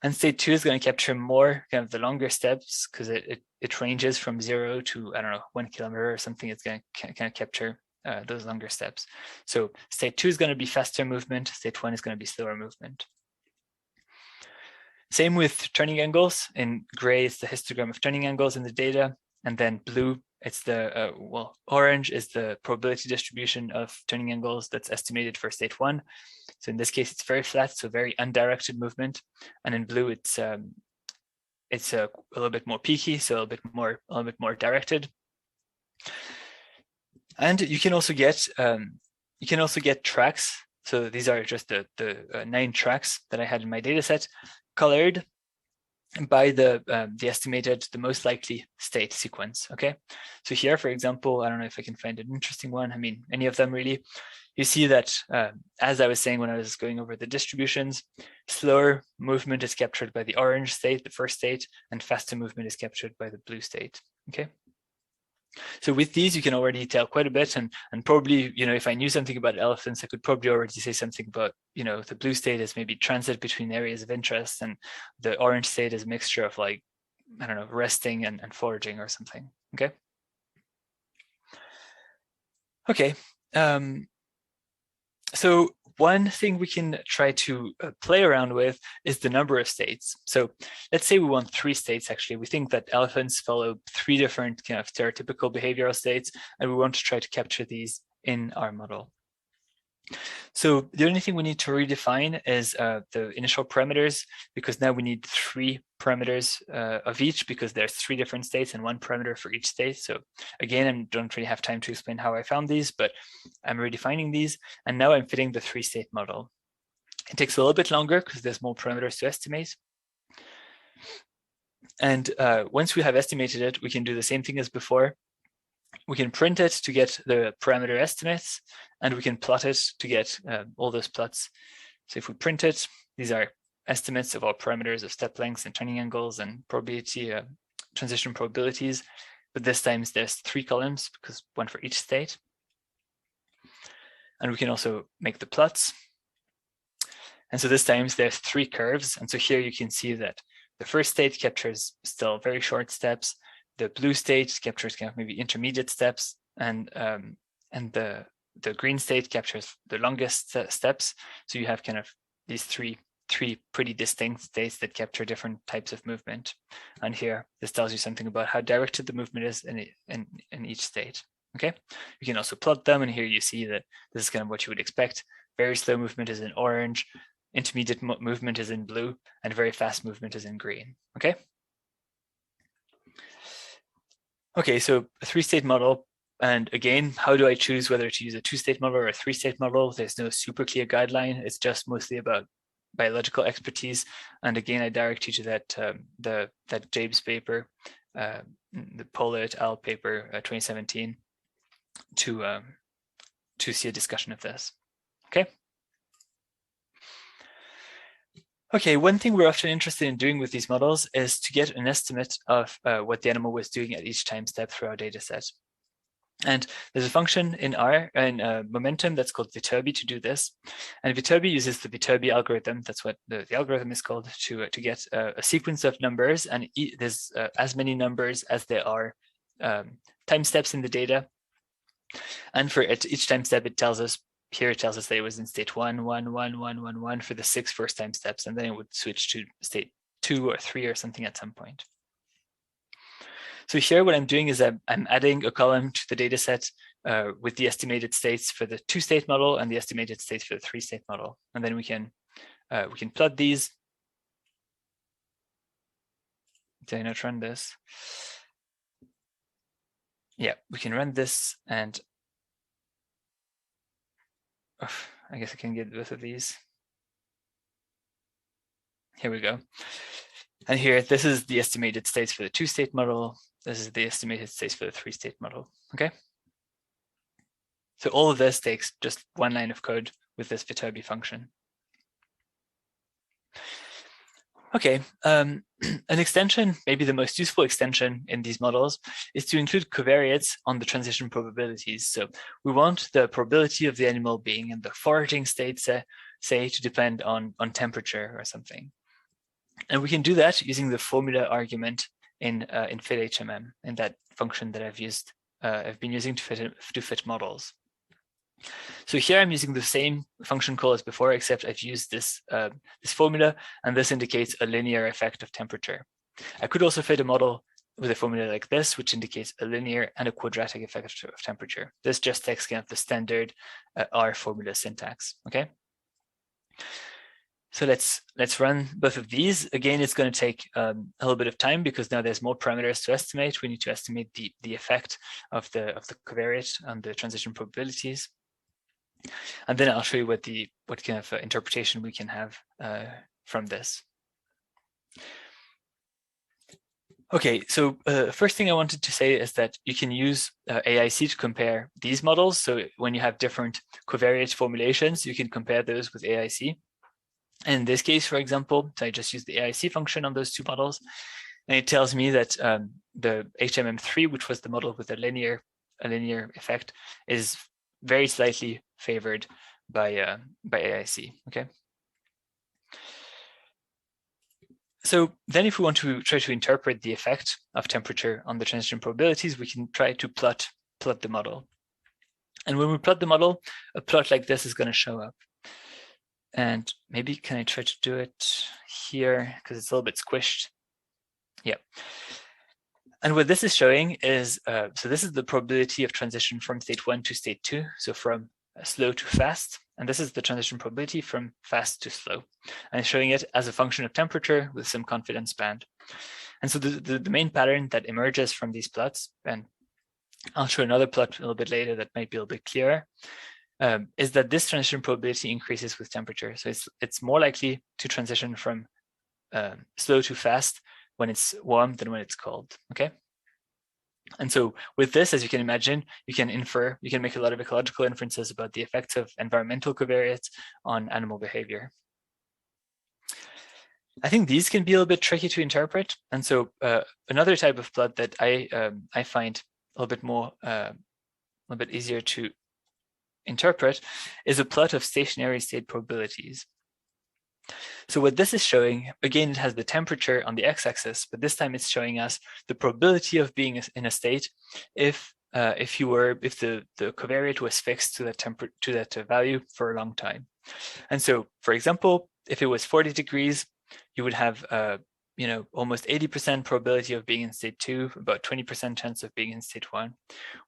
And state 2 is going to capture more kind of the longer steps, because it ranges from 0 to, I don't know, 1 kilometer or something. It's going to kind of capture those longer steps. So state 2 is going to be faster movement, state 1 is going to be slower movement. Same with turning angles. In gray, it's the histogram of turning angles in the data, and then blue, it's the, orange is the probability distribution of turning angles that's estimated for state 1. So in this case, it's very flat, so very undirected movement. And in blue, it's a little bit more peaky, so a little bit more directed. And you can also get tracks. So these are just the 9 tracks that I had in my data set, colored. by the estimated, the most likely state sequence. Okay, so here, for example, I don't know if I can find an interesting one. I mean, any of them really. You see that, as I was saying when I was going over the distributions, slower movement is captured by the orange state, the first state, and faster movement is captured by the blue state. Okay. So with these, you can already tell quite a bit, and probably, you know, if I knew something about elephants, I could probably already say something about, you know, the blue state is maybe transit between areas of interest, and the orange state is a mixture of, like, I don't know, resting and foraging or something. Okay. Okay. So one thing we can try to play around with is the number of states. So let's say we want 3 states, actually. We think that elephants follow 3 different kind of stereotypical behavioral states, and we want to try to capture these in our model. So the only thing we need to redefine is the initial parameters, because now we need 3 parameters of each, because there's 3 different states and 1 parameter for each state. So again, I don't really have time to explain how I found these, but I'm redefining these, and now I'm fitting the 3-state model. It takes a little bit longer because there's more parameters to estimate. And once we have estimated it, we can do the same thing as before. We can print it to get the parameter estimates, and we can plot it to get all those plots. So if we print it, these are estimates of all parameters of step lengths and turning angles and probability, transition probabilities. But this time there's 3 columns, because 1 for each state. And we can also make the plots. And so this time there's 3 curves. And so here you can see that the first state captures still very short steps. The blue state captures kind of maybe intermediate steps, and the green state captures the longest steps. So you have kind of these three pretty distinct states that capture different types of movement. And here, this tells you something about how directed the movement is in each state. Okay, you can also plot them, and here you see that this is kind of what you would expect. Very slow movement is in orange, intermediate movement is in blue, and very fast movement is in green. Okay. Okay, so a 3-state model. And again, how do I choose whether to use a 2-state model or a 3-state model? There's no super clear guideline. It's just mostly about biological expertise. And again, I direct you to that James paper, the Pola et al. Paper, 2017, to see a discussion of this. Okay. Okay, one thing we're often interested in doing with these models is to get an estimate of what the animal was doing at each time step through our data set. And there's a function in Momentum that's called Vetorbi to do this. And Vetorbi uses the Vetorbi algorithm, that's what the algorithm is called, to get a sequence of numbers, and there's as many numbers as there are time steps in the data. And for each time step, it tells us, here it tells us that it was in state 1, 1, 1, 1, 1, 1 for the 6 first time steps, and then it would switch to state 2 or 3 or something at some point. So here what I'm doing is I'm adding a column to the data set with the estimated states for the 2-state model and the estimated states for the 3-state model. And then we can plot these. Did I not run this? Yeah, we can run this, and I guess I can get both of these. Here we go. And here, this is the estimated states for the 2-state model. This is the estimated states for the 3-state model. Okay. So all of this takes just 1 line of code with this Vetorbi function. Okay, an extension, maybe the most useful extension in these models, is to include covariates on the transition probabilities. So we want the probability of the animal being in the foraging state, say to depend on temperature or something. And we can do that using the formula argument in foieHMM, in that function that I've been using to fit models. So here I'm using the same function call as before, except I've used this formula, and this indicates a linear effect of temperature. I could also fit a model with a formula like this, which indicates a linear and a quadratic effect of temperature. This just takes kind of the standard R formula syntax. Okay. So let's run both of these. Again, it's going to take a little bit of time because now there's more parameters to estimate. We need to estimate the effect of the covariate on the transition probabilities. And then I'll show you what kind of interpretation we can have from this. Okay, so first thing I wanted to say is that you can use AIC to compare these models. So when you have different covariate formulations, you can compare those with AIC. And in this case, for example, so I just use the AIC function on those two models, and it tells me that the HMM3, which was the model with a linear effect, is very slightly favored by AIC. Okay. So then if we want to try to interpret the effect of temperature on the transition probabilities, we can try to plot the model. And when we plot the model, a plot like this is going to show up. And maybe can I try to do it here because it's a little bit squished. Yeah. And what this is showing is, so this is the probability of transition from state 1 to state 2. So from slow to fast. And this is the transition probability from fast to slow. And it's showing it as a function of temperature with some confidence band. And so the main pattern that emerges from these plots, and I'll show another plot a little bit later that might be a little bit clearer, is that this transition probability increases with temperature. So it's more likely to transition from slow to fast when it's warm than when it's cold, okay? And so with this, as you can imagine, you can make a lot of ecological inferences about the effects of environmental covariates on animal behavior. I think these can be a little bit tricky to interpret. And so another type of plot that I find a little bit easier to interpret is a plot of stationary state probabilities. So what this is showing, again, it has the temperature on the x-axis, but this time it's showing us the probability of being in a state if the covariate was fixed to that value for a long time. And so, for example, if it was 40 degrees, you would have almost 80% probability of being in state 2, about 20% chance of being in state 1.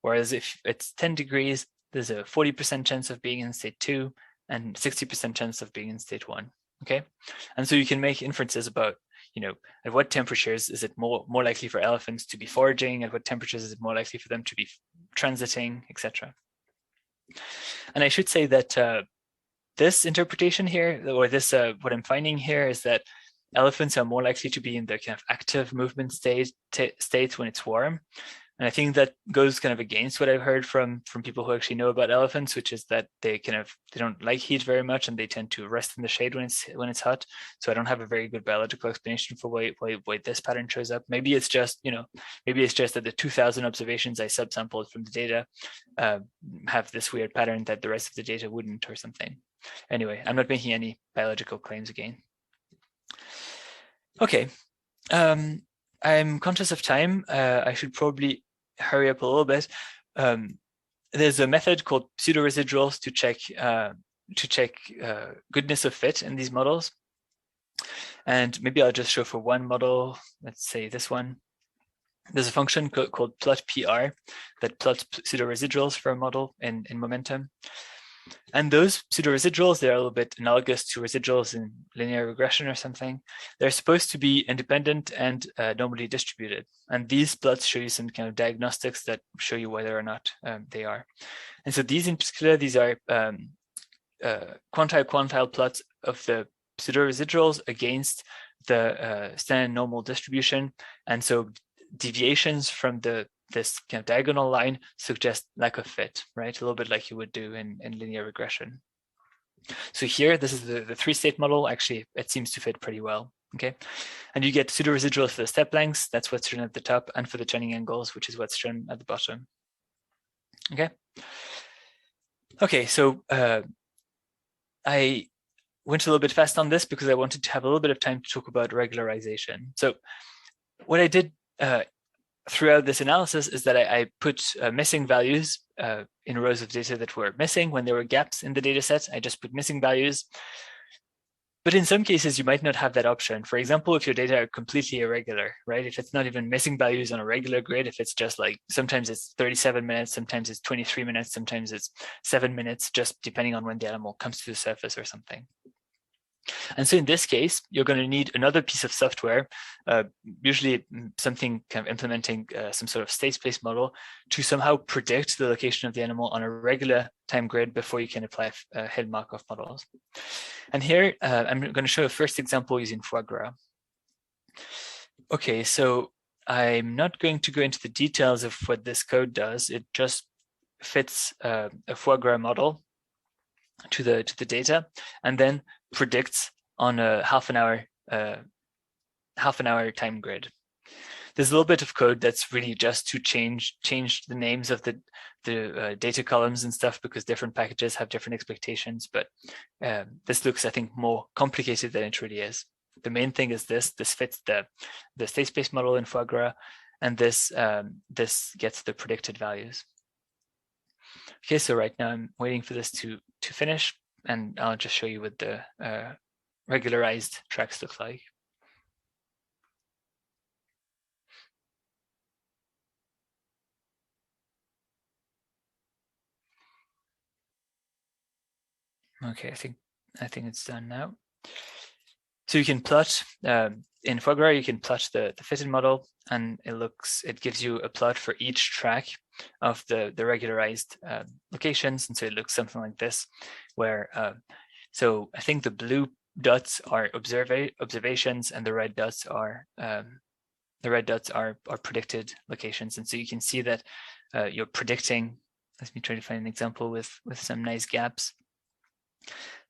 Whereas if it's 10 degrees, there's a 40% chance of being in state 2 and 60% chance of being in state 1. Okay, and so you can make inferences about, at what temperatures is it more likely for elephants to be foraging, at what temperatures is it more likely for them to be transiting, etc. And I should say that this interpretation here, or this what I'm finding here, is that elephants are more likely to be in the kind of active movement state when it's warm. And I think that goes kind of against what I've heard from people who actually know about elephants, which is that they don't like heat very much and they tend to rest in the shade when it's hot. So I don't have a very good biological explanation for why this pattern shows up. Maybe it's just that the 2000 observations I subsampled from the data have this weird pattern that the rest of the data wouldn't, or something. Anyway, I'm not making any biological claims again. Okay. I'm conscious of time. I should probably hurry up a little bit. There's a method called pseudo-residuals to check goodness of fit in these models. And maybe I'll just show for one model. Let's say this one. There's a function called plot_PR that plots pseudo-residuals for a model in momentum. And those pseudo-residuals, they're a little bit analogous to residuals in linear regression or something. They're supposed to be independent and normally distributed. And these plots show you some kind of diagnostics that show you whether or not they are. And so these in particular, these are quantile plots of the pseudo-residuals against the standard normal distribution. And so deviations from this kind of diagonal line suggest lack of fit, right? A little bit like you would do in linear regression. So here, this is the three-state model. Actually, it seems to fit pretty well, okay? And you get pseudo-residuals for the step lengths, that's what's shown at the top, and for the turning angles, which is what's shown at the bottom, okay? Okay, so I went a little bit fast on this because I wanted to have a little bit of time to talk about regularization. So what I did throughout this analysis is that I put missing values in rows of data that were missing. When there were gaps in the data set, I just put missing values. But in some cases, you might not have that option. For example, if your data are completely irregular, right? If it's not even missing values on a regular grid, if it's just like, sometimes it's 37 minutes, sometimes it's 23 minutes, sometimes it's 7 minutes, just depending on when the animal comes to the surface or something. And so in this case, you're going to need another piece of software, usually something kind of implementing some sort of state space model to somehow predict the location of the animal on a regular time grid before you can apply Hill Markov models. And here, I'm going to show a first example using foieGras. Okay, so I'm not going to go into the details of what this code does. It just fits a foieGras model to the data, and then predicts on a half an hour time grid. There's a little bit of code that's really just to change the names of the data columns and stuff, because different packages have different expectations. But this looks, I think, more complicated than it really is. The main thing is this fits the state space model in foieGras, and this gets the predicted values. Okay, so right now I'm waiting for this to finish, and I'll just show you what the regularized tracks look like. Okay, I think it's done now. So you can plot in foieGras, you can plot the fitted model, and it gives you a plot for each track of the regularized locations. And so it looks something like this, where so I think the blue dots are observations, and the red dots are predicted locations. And so you can see that you're predicting. Let me try to find an example with some nice gaps.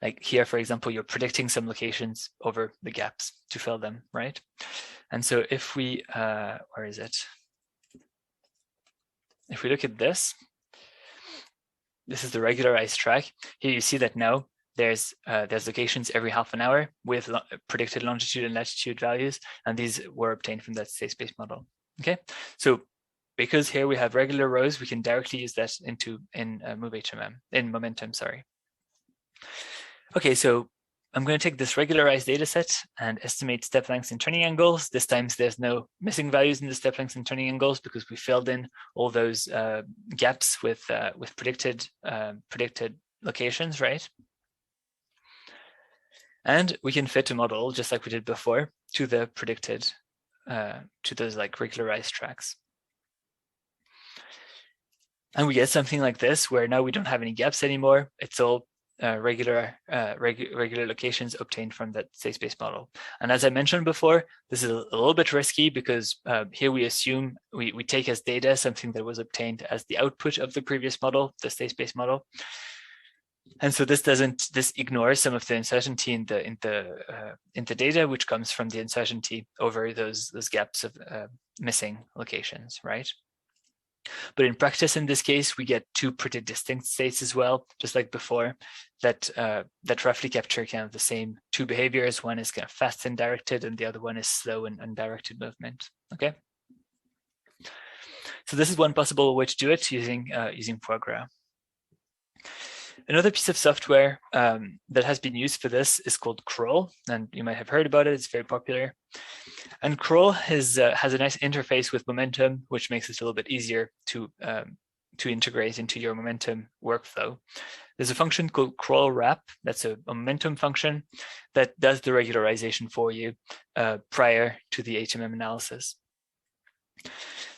Like here, for example, you're predicting some locations over the gaps to fill them, right? And so if we, where is it? If we look at this, this is the regularized track. Here you see that now there's locations every half an hour with predicted longitude and latitude values, and these were obtained from that state space model. Okay, so because here we have regular rows, we can directly use that in movehmm, in momentum, sorry. Okay, so I'm going to take this regularized data set and estimate step lengths and turning angles. This time there's no missing values in the step lengths and turning angles, because we filled in all those gaps with predicted locations, right? And we can fit a model just like we did before to the predicted to those like regularized tracks. And we get something like this, where now we don't have any gaps anymore. It's all regular locations obtained from that state space model. And as I mentioned before, this is a little bit risky, because here we assume we take as data something that was obtained as the output of the previous model, the state space model. And so this ignores some of the uncertainty in the data, which comes from the uncertainty over those gaps of missing locations, right? But in practice, in this case, we get two pretty distinct states as well, just like before, that roughly capture kind of the same two behaviors. One is kind of fast and directed, and the other one is slow and undirected movement. Okay. So this is one possible way to do it, using foieGras. Another piece of software that has been used for this is called Crawl, and you might have heard about it. It's very popular. And Crawl has a nice interface with momentum, which makes it a little bit easier to integrate into your momentum workflow. There's a function called crawl wrap. That's a momentum function that does the regularization for you prior to the HMM analysis.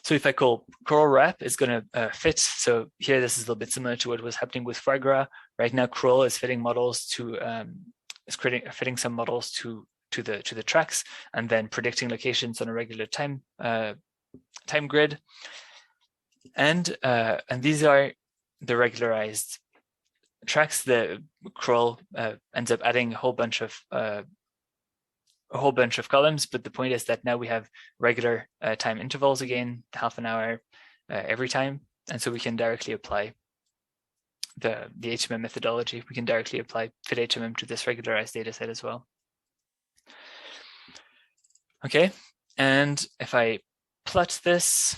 So if I call crawl wrap, it's going to fit. So here, this is a little bit similar to what was happening with foieGras. Right now, crawl is fitting models to fitting some models to the tracks, and then predicting locations on a regular time grid. And these are the regularized tracks. The crawl ends up adding a whole bunch of columns, but the point is that now we have regular time intervals again, half an hour every time, and so we can directly apply the HMM methodology. We can directly apply fit HMM to this regularized data set as well. Okay, and if I plot this,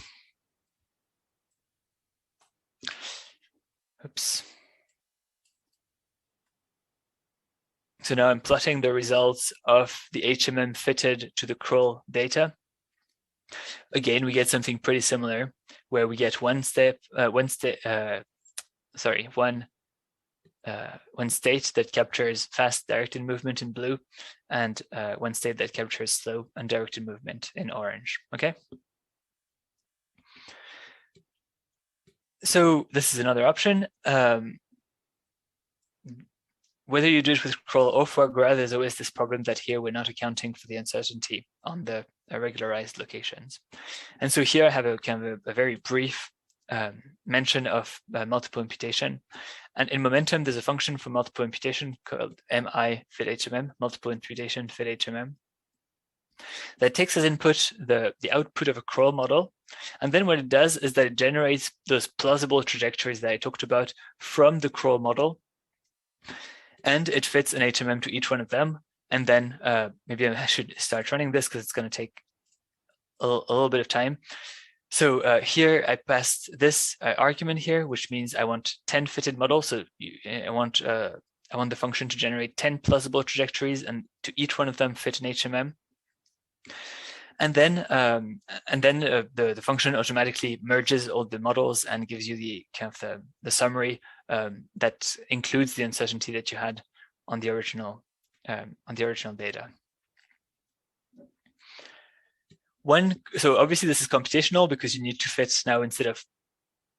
oops. So now I'm plotting the results of the HMM fitted to the crawl data. Again, we get something pretty similar, where we get one state that captures fast directed movement in blue, and one state that captures slow undirected movement in orange. Okay. So this is another option. Whether you do it with crawl or foieGras, there's always this problem that here we're not accounting for the uncertainty on the regularized locations. And so here I have a kind of a very brief mention of multiple imputation. And in momentum, there's a function for multiple imputation called mi fit HMM, multiple imputation fit HMM, that takes as input the output of a crawl model. And then what it does is that it generates those plausible trajectories that I talked about from the crawl model. And it fits an HMM to each one of them. And then maybe I should start running this because it's going to take a little bit of time. So here I passed this argument here, which means I want 10 fitted models. So I want the function to generate 10 plausible trajectories, and to each one of them fit an HMM. And then the function automatically merges all the models and gives you the kind of the summary that includes the uncertainty that you had on the original data. So obviously this is computational because you need to fit now, instead of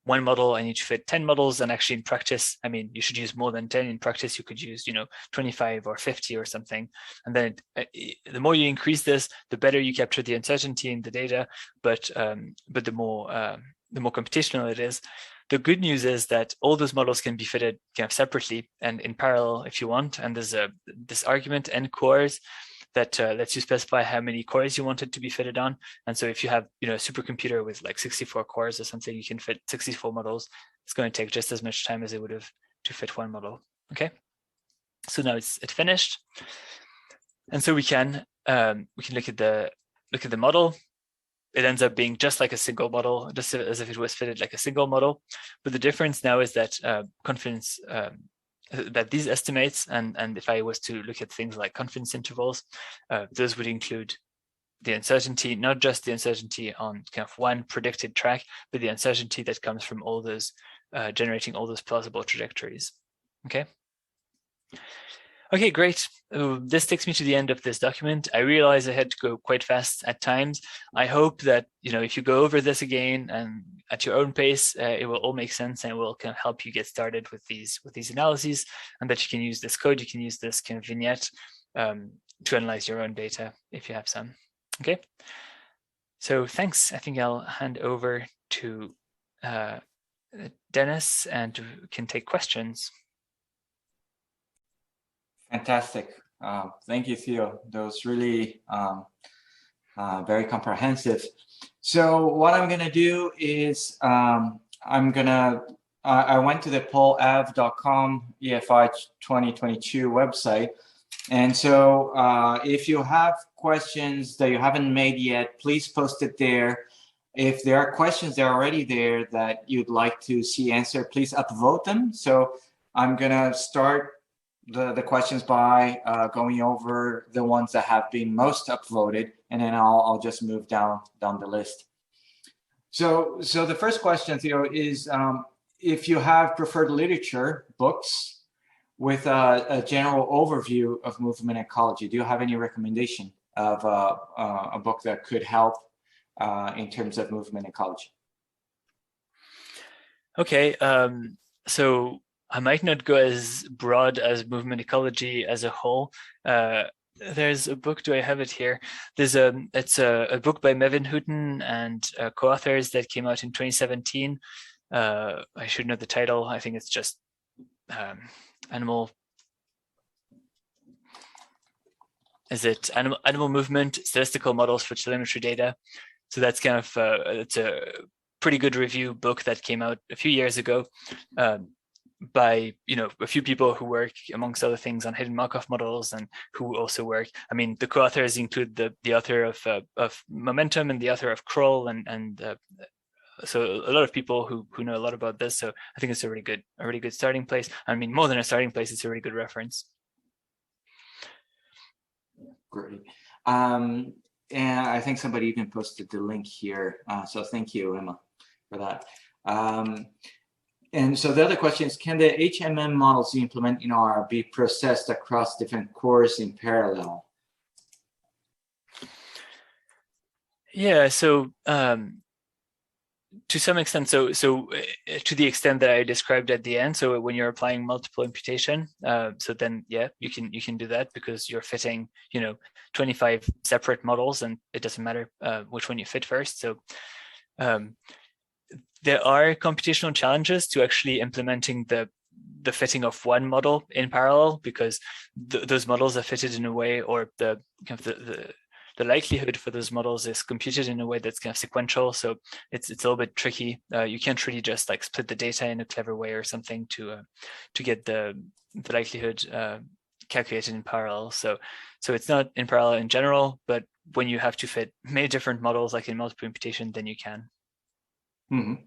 one model, I need to fit 10 models. And actually in practice, I mean, you should use more than 10. In practice, you could use, 25 or 50 or something. And then the more you increase this, the better you capture the uncertainty in the data, but the more computational it is. The good news is that all those models can be fitted kind of separately and in parallel if you want. And there's this argument n cores that lets you specify how many cores you want it to be fitted on. And so if you have a supercomputer with like 64 cores or something, you can fit 64 models. It's going to take just as much time as it would have to fit one model. Okay, so now it's finished, and so we can look at the model. It ends up being just like a single model, just as if it was fitted like a single model. But the difference now is that confidence. That these estimates, and if I was to look at things like confidence intervals, those would include the uncertainty, not just the uncertainty on kind of one predicted track, but the uncertainty that comes from all those generating all those plausible trajectories. Okay, great. This takes me to the end of this document. I realize I had to go quite fast at times. I hope that if you go over this again and at your own pace, it will all make sense and will kind of help you get started with these analyses, and that you can use this code, you can use this kind of vignette to analyze your own data if you have some. Okay, so thanks. I think I'll hand over to Dennis, and we can take questions. Fantastic. Thank you, Theo. That was really very comprehensive. So what I'm going to do is I went to the pollav.com EFI 2022 website. And so if you have questions that you haven't made yet, please post it there. If there are questions that are already there that you'd like to see answered, please upvote them. So I'm going to start the questions by going over the ones that have been most upvoted, and then I'll just move down the list. So the first question, Theo, is if you have preferred literature, books, with a general overview of movement ecology, do you have any recommendation of a book that could help in terms of movement ecology? Okay, so I might not go as broad as movement ecology as a whole. There's a book, do I have it here? It's a book by Mevin Houghton and co-authors that came out in 2017. I should know the title. I think it's just Animal Movement, Statistical Models for Telemetry Data. So that's kind of, it's a pretty good review book that came out a few years ago. By a few people who work, amongst other things, on hidden Markov models, and who also work. I mean, the co-authors include the author of Momentum and the author of Kroll, and so a lot of people who know a lot about this. So I think it's a really good starting place. I mean, more than a starting place, it's a really good reference. Great. And I think somebody even posted the link here. So thank you, Emma, for that. And so the other question is, can the HMM models you implement in R be processed across different cores in parallel? Yeah, so To some extent, so to the extent that I described at the end. So when you're applying multiple imputation, so then yeah, you can do that because you're fitting 25 separate models, and it doesn't matter which one you fit first. So there are computational challenges to actually implementing the fitting of one model in parallel, because those models are fitted in a way, or the likelihood for those models is computed in a way that's kind of sequential. So it's a little bit tricky. You can't really just like split the data in a clever way or something to get the likelihood calculated in parallel. So it's not in parallel in general, but when you have to fit many different models, like in multiple imputation, then you can. Mm-hmm.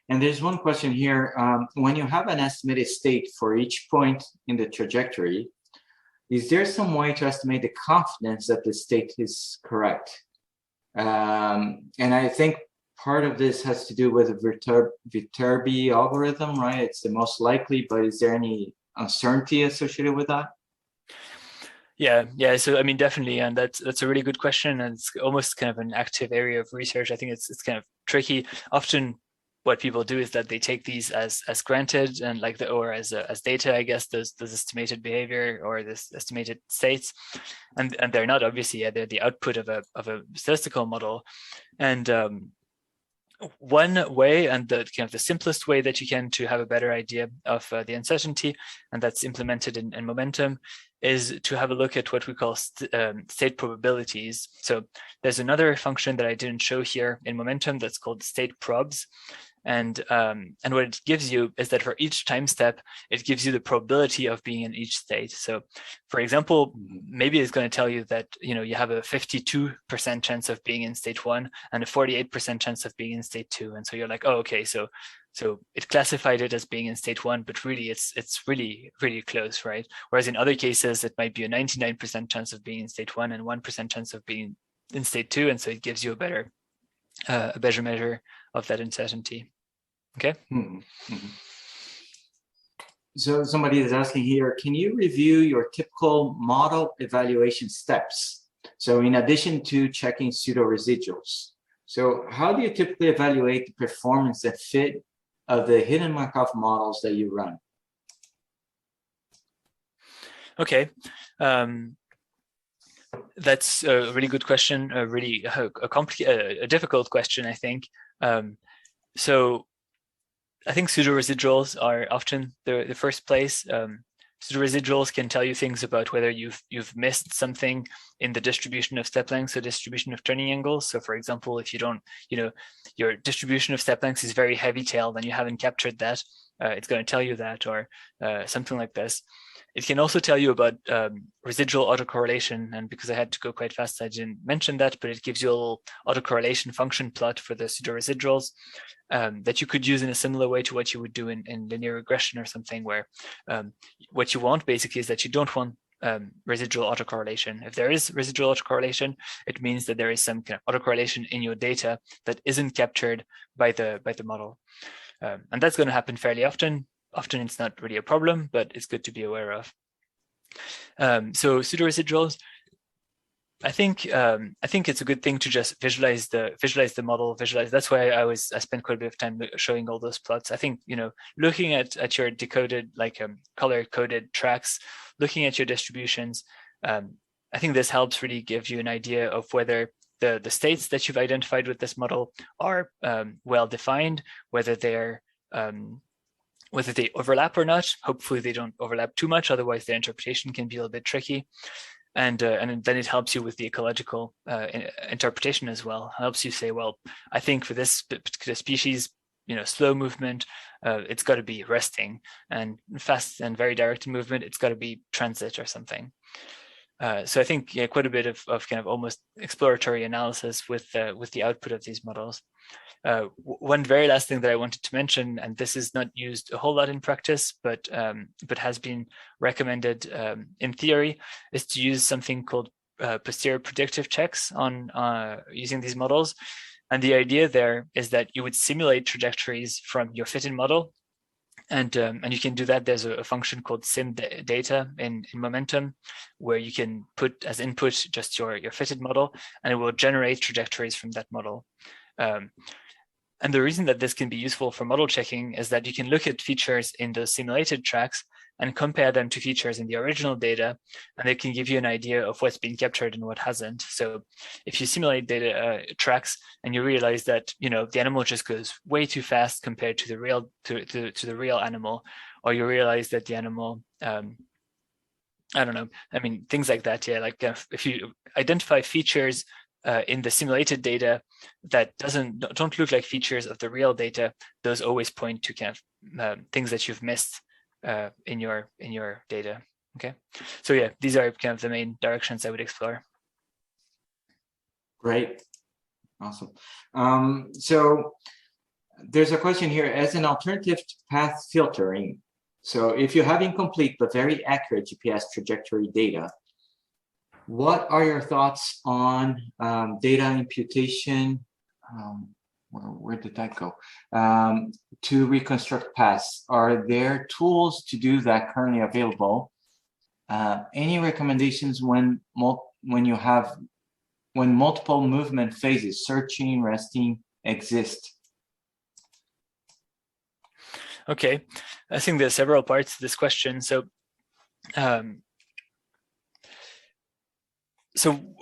And there's one question here. When you have an estimated state for each point in the trajectory, is there some way to estimate the confidence that the state is correct? And I think part of this has to do with the Vetorbi algorithm, right? It's the most likely, but is there any uncertainty associated with that? Yeah. So I mean, definitely, and that's a really good question, and it's almost kind of an active area of research. I think it's kind of tricky. Often, what people do is that they take these as granted, and like or as data, I guess, those estimated behavior or this estimated states, and they're not, obviously. Yeah, they're the output of a statistical model, and one way, and the kind of the simplest way that you can to have a better idea of the uncertainty, and that's implemented in momentum, is to have a look at what we call state probabilities. So there's another function that I didn't show here in momentum that's called state probs. And what it gives you is that for each time step, it gives you the probability of being in each state. So for example, maybe it's going to tell you that you have a 52% chance of being in state 1 and a 48% chance of being in state 2. And so you're like, oh, okay, so it classified it as being in state 1, but really it's really, really close, right? Whereas in other cases, it might be a 99% chance of being in state 1 and 1% chance of being in state 2. And so it gives you a better measure of that uncertainty. Okay. Mm-hmm. So somebody is asking here, can you review your typical model evaluation steps? So in addition to checking pseudo residuals, so how do you typically evaluate the performance and fit of the hidden Markov models that you run? Okay. That's a really good question, a difficult question, I think. So I think pseudo residuals are often the first place. Pseudo residuals can tell you things about whether you've missed something in the distribution of step lengths or distribution of turning angles. So for example, if you don't, your distribution of step lengths is very heavy tailed and you haven't captured that, it's going to tell you that, or something like this. It can also tell you about residual autocorrelation, and because I had to go quite fast, I didn't mention that, but it gives you a little autocorrelation function plot for the pseudo residuals that you could use in a similar way to what you would do in linear regression or something, where what you want basically is that you don't want residual autocorrelation. If there is residual autocorrelation, it means that there is some kind of autocorrelation in your data that isn't captured by the model, and that's going to happen fairly often. Often it's not really a problem, but it's good to be aware of. So pseudo residuals, I think it's a good thing to just visualize the model. That's why I spent quite a bit of time showing all those plots. I think looking at your decoded, like color coded tracks, looking at your distributions, I think this helps really give you an idea of whether the states that you've identified with this model are well defined, whether they overlap or not. Hopefully they don't overlap too much, otherwise their interpretation can be a little bit tricky. And then it helps you with the ecological interpretation as well. It helps you say, well, I think for this particular species, slow movement, it's got to be resting, and fast and very directed movement, it's got to be transit or something. So I think quite a bit of kind of almost exploratory analysis with the output of these models. One very last thing that I wanted to mention, and this is not used a whole lot in practice, but has been recommended in theory, is to use something called posterior predictive checks on using these models. And the idea there is that you would simulate trajectories from your fitted model, and you can do that. There's a function called sim data in momentum, where you can put as input just your fitted model, and it will generate trajectories from that model. And the reason that this can be useful for model checking is that you can look at features in those simulated tracks and compare them to features in the original data, and they can give you an idea of what's been captured and what hasn't. So if you simulate data tracks and you realize that the animal just goes way too fast compared to the real the real animal, or you realize that the animal I don't know, I mean, things like that, yeah, like if you identify features in the simulated data that don't look like features of the real data, those always point to kind of things that you've missed in your data. Okay, so yeah, these are kind of the main directions I would explore. Great, awesome. So there's a question here: as an alternative to path filtering, so if you have incomplete but very accurate GPS trajectory data, what are your thoughts on data imputation? Where did that go? To reconstruct paths. Are there tools to do that currently available? Any recommendations when multiple movement phases, searching, resting, exist? Okay, I think there's several parts to this question. So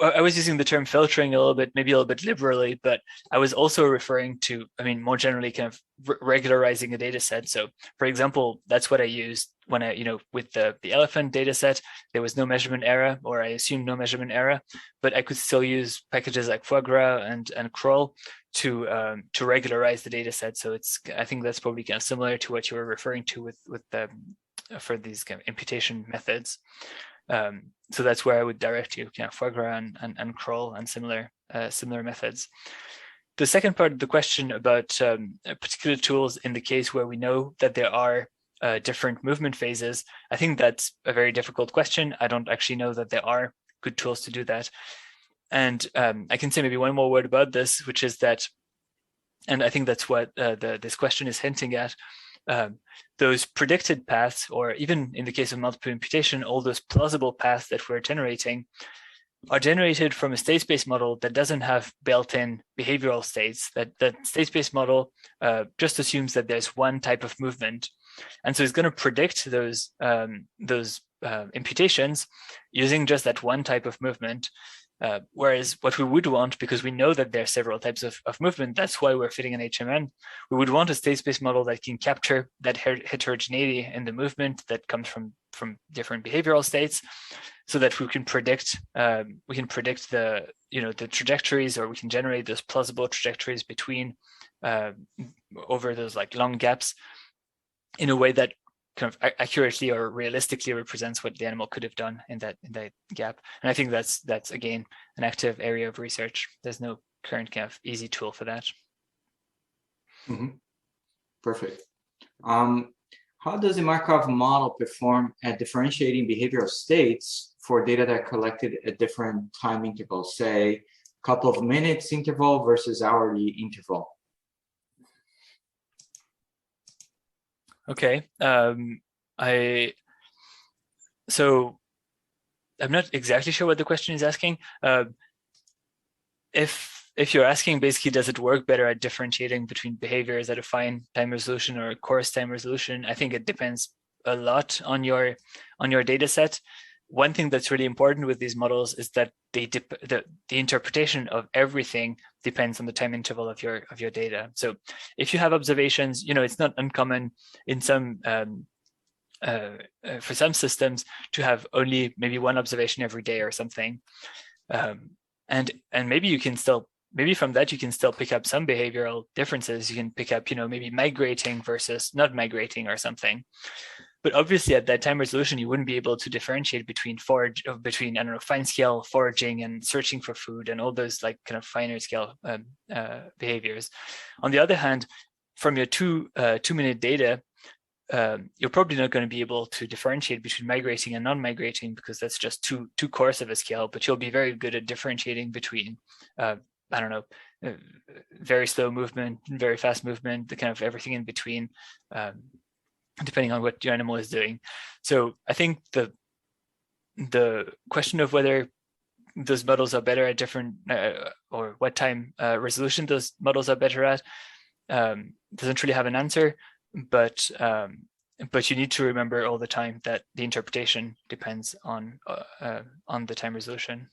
I was using the term filtering maybe a little bit liberally, but I was also referring to, I mean, more generally kind of regularizing a data set. So for example, that's what I used when with the elephant data set, there was no measurement error, or I assumed no measurement error, but I could still use packages like foieGras and crawl to regularize the data set. So I think that's probably kind of similar to what you were referring to with for these kind of imputation methods. So that's where I would direct you, foieGras and crawl and similar methods. The second part of the question about particular tools in the case where we know that there are different movement phases, I think that's a very difficult question. I don't actually know that there are good tools to do that. And I can say maybe one more word about this, which is that, and I think that's what this question is hinting at, those predicted paths, or even in the case of multiple imputation, all those plausible paths that we're generating are generated from a state-space model that doesn't have built-in behavioral states. That state-space model just assumes that there's one type of movement. And so it's going to predict those imputations using just that one type of movement. Whereas what we would want, because we know that there are several types of movement, that's why we're fitting an HMM, we would want a state-space model that can capture that heterogeneity in the movement that comes from different behavioral states, so that we can predict the the trajectories, or we can generate those plausible trajectories between over those like long gaps in a way that kind of accurately or realistically represents what the animal could have done in that gap. And I think that's again an active area of research. There's no current kind of easy tool for that. Mm-hmm. Perfect. How does the Markov model perform at differentiating behavioral states for data that are collected at different time intervals, say a couple of minutes interval versus hourly interval? Okay, so I'm not exactly sure what the question is asking. If you're asking basically, does it work better at differentiating between behaviors at a fine time resolution or a coarse time resolution? I think it depends a lot on your data set. One thing that's really important with these models is that the interpretation of everything depends on the time interval of your data. So if you have observations, it's not uncommon in some for some systems to have only maybe one observation every day or something, and maybe you can still, maybe from that you can still pick up some behavioral differences. You can pick up maybe migrating versus not migrating or something. But obviously at that time resolution, you wouldn't be able to differentiate between fine scale foraging and searching for food and all those like kind of finer scale behaviors. On the other hand, from your 2-minute data, you're probably not going to be able to differentiate between migrating and non-migrating, because that's just too coarse of a scale. But you'll be very good at differentiating between very slow movement, very fast movement, the kind of everything in between, depending on what your animal is doing. So I think the question of whether those models are better at different or what time resolution those models are better at, doesn't really have an answer, but you need to remember all the time that the interpretation depends on the time resolution.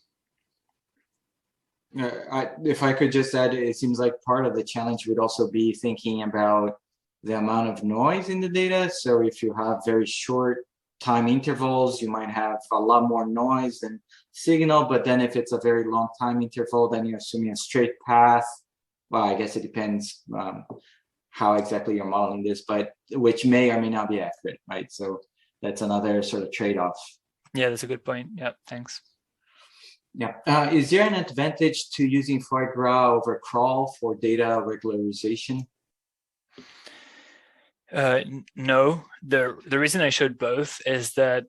If I could just add, it seems like part of the challenge would also be thinking about the amount of noise in the data. So if you have very short time intervals, you might have a lot more noise than signal. But then if it's a very long time interval, then you're assuming a straight path. Well, I guess it depends how exactly you're modeling this, but which may or may not be accurate, right? So that's another sort of trade-off. Yeah, that's a good point. Yeah, thanks. Yeah. Is there an advantage to using foieGras over crawl for data regularization? No. The reason I showed both is that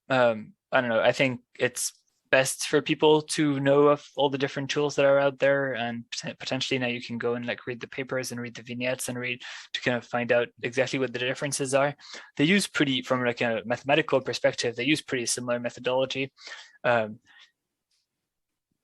I don't know. I think it's best for people to know of all the different tools that are out there, and potentially now you can go and like read the papers and read the vignettes and read to kind of find out exactly what the differences are. They use pretty, from like a mathematical perspective, they use pretty similar methodology.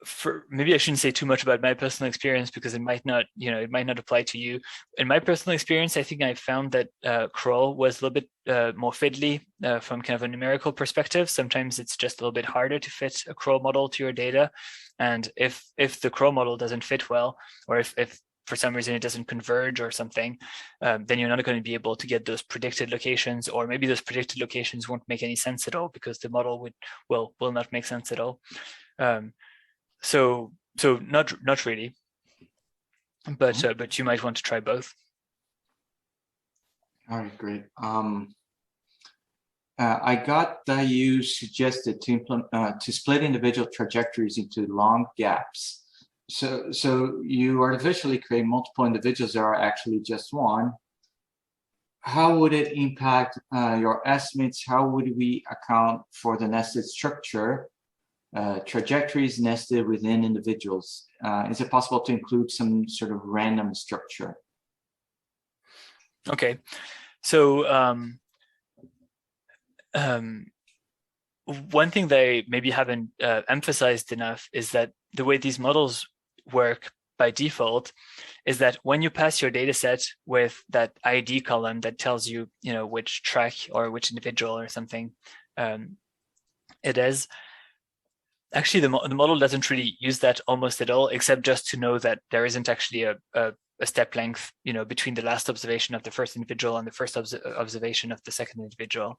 For maybe I shouldn't say too much about my personal experience because it might not apply to you. In my personal experience, I think I found that crawl was a little bit more fiddly from kind of a numerical perspective. Sometimes it's just a little bit harder to fit a crawl model to your data, and if the crawl model doesn't fit well, or if for some reason it doesn't converge or something, then you're not going to be able to get those predicted locations, or maybe those predicted locations won't make any sense at all because the model will not make sense at all. So not really, but you might want to try both. All right, great. I got that you suggested to implement to split individual trajectories into long gaps. So you artificially create multiple individuals that are actually just one. How would it impact your estimates? How would we account for the nested structure? Trajectories nested within individuals. Is it possible to include some sort of random structure? Okay, so one thing they maybe haven't emphasized enough is that the way these models work by default is that when you pass your data set with that ID column that tells you, which track or which individual or something it is, actually, the model doesn't really use that almost at all, except just to know that there isn't actually a step length, between the last observation of the first individual and the first observation of the second individual.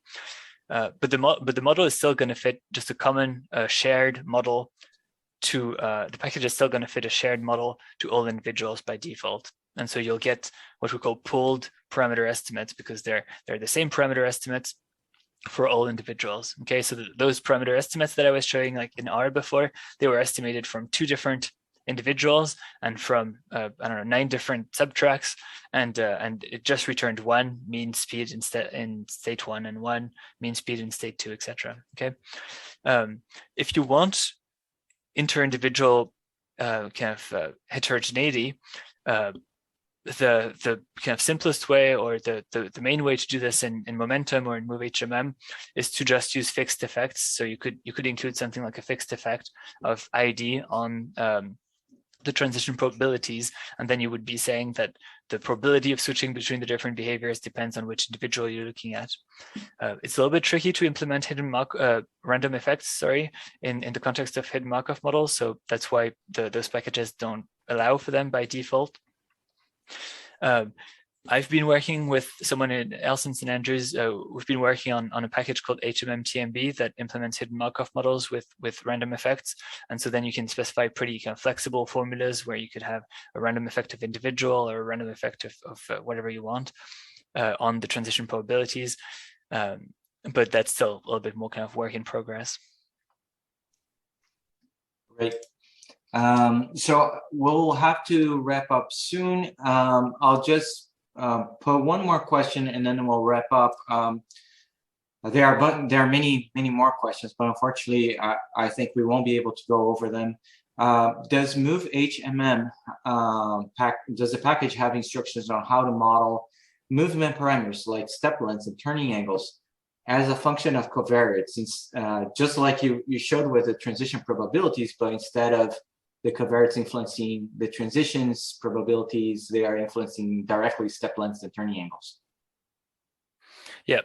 But the model is still going to fit just a common shared model to the package is still going to fit a shared model to all individuals by default. And so you'll get what we call pooled parameter estimates because they're the same parameter estimates for all individuals. Okay, so those parameter estimates that I was showing like in R before, they were estimated from 2 different individuals and from 9 different subtracks, and it just returned 1 mean speed in state 1 and 1 mean speed in state 2, etc. Okay, if you want inter-individual kind of heterogeneity, the kind of simplest way, or the main way to do this in Momentum or in MoveHMM is to just use fixed effects. So you could include something like a fixed effect of ID on the transition probabilities, and then you would be saying that the probability of switching between the different behaviors depends on which individual you're looking at. It's a little bit tricky to implement random effects, in the context of hidden Markov models. So that's why those packages don't allow for them by default. I've been working with someone else in St. Andrews. We've been working on a package called HMM-TMB that implements hidden Markov models with random effects. And so then you can specify pretty kind of flexible formulas where you could have a random effect of individual or a random effect of whatever you want on the transition probabilities. But that's still a little bit more kind of work in progress. Great. So we'll have to wrap up soon. I'll just put one more question and then we'll wrap up. There are many more questions, but unfortunately, I think we won't be able to go over them. Does MoveHMM does the package have instructions on how to model movement parameters like step lengths and turning angles as a function of covariates? Just like you showed with the transition probabilities, but instead of the covariates influencing the transitions, probabilities, they are influencing directly step lengths and turning angles. Yeah.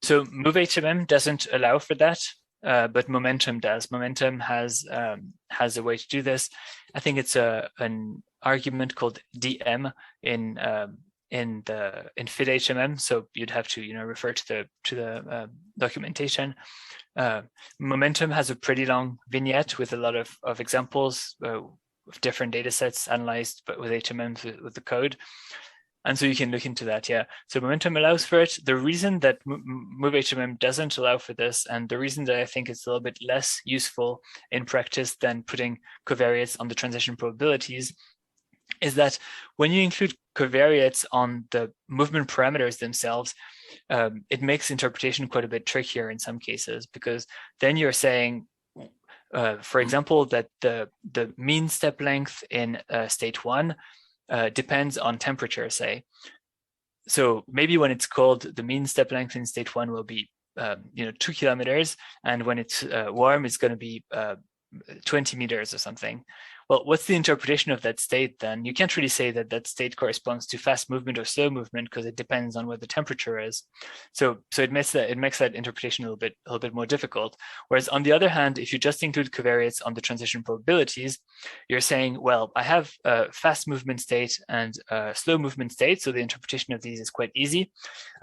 So MoveHMM doesn't allow for that, but Momentum does. Momentum has a way to do this. I think it's an argument called DM in FitHMM. So you'd have to refer to the documentation. Momentum has a pretty long vignette with a lot of examples of different data sets analyzed, but with HMM with the code. And so you can look into that, yeah. So Momentum allows for it. The reason that MoveHMM doesn't allow for this, and the reason that I think it's a little bit less useful in practice than putting covariates on the transition probabilities, is that when you include covariates on the movement parameters themselves, it makes interpretation quite a bit trickier in some cases, because then you're saying, for example, that the mean step length in state 1 depends on temperature, say. So maybe when it's cold, the mean step length in state 1 will be 2 kilometers, and when it's warm, it's going to be 20 meters or something. Well, what's the interpretation of that state then? You can't really say that that state corresponds to fast movement or slow movement, because it depends on what the temperature is. So it makes that interpretation a little bit more difficult. Whereas on the other hand, if you just include covariates on the transition probabilities, you're saying, well, I have a fast movement state and a slow movement state, so the interpretation of these is quite easy.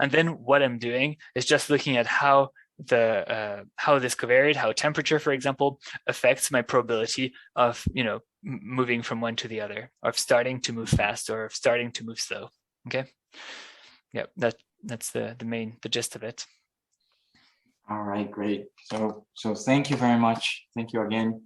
And then what I'm doing is just looking at how this covariate, how temperature, for example, affects my probability of moving from one to the other, or of starting to move fast or of starting to move slow. Okay, yeah, that's the gist of it. All right, great. So thank you very much. Thank you again.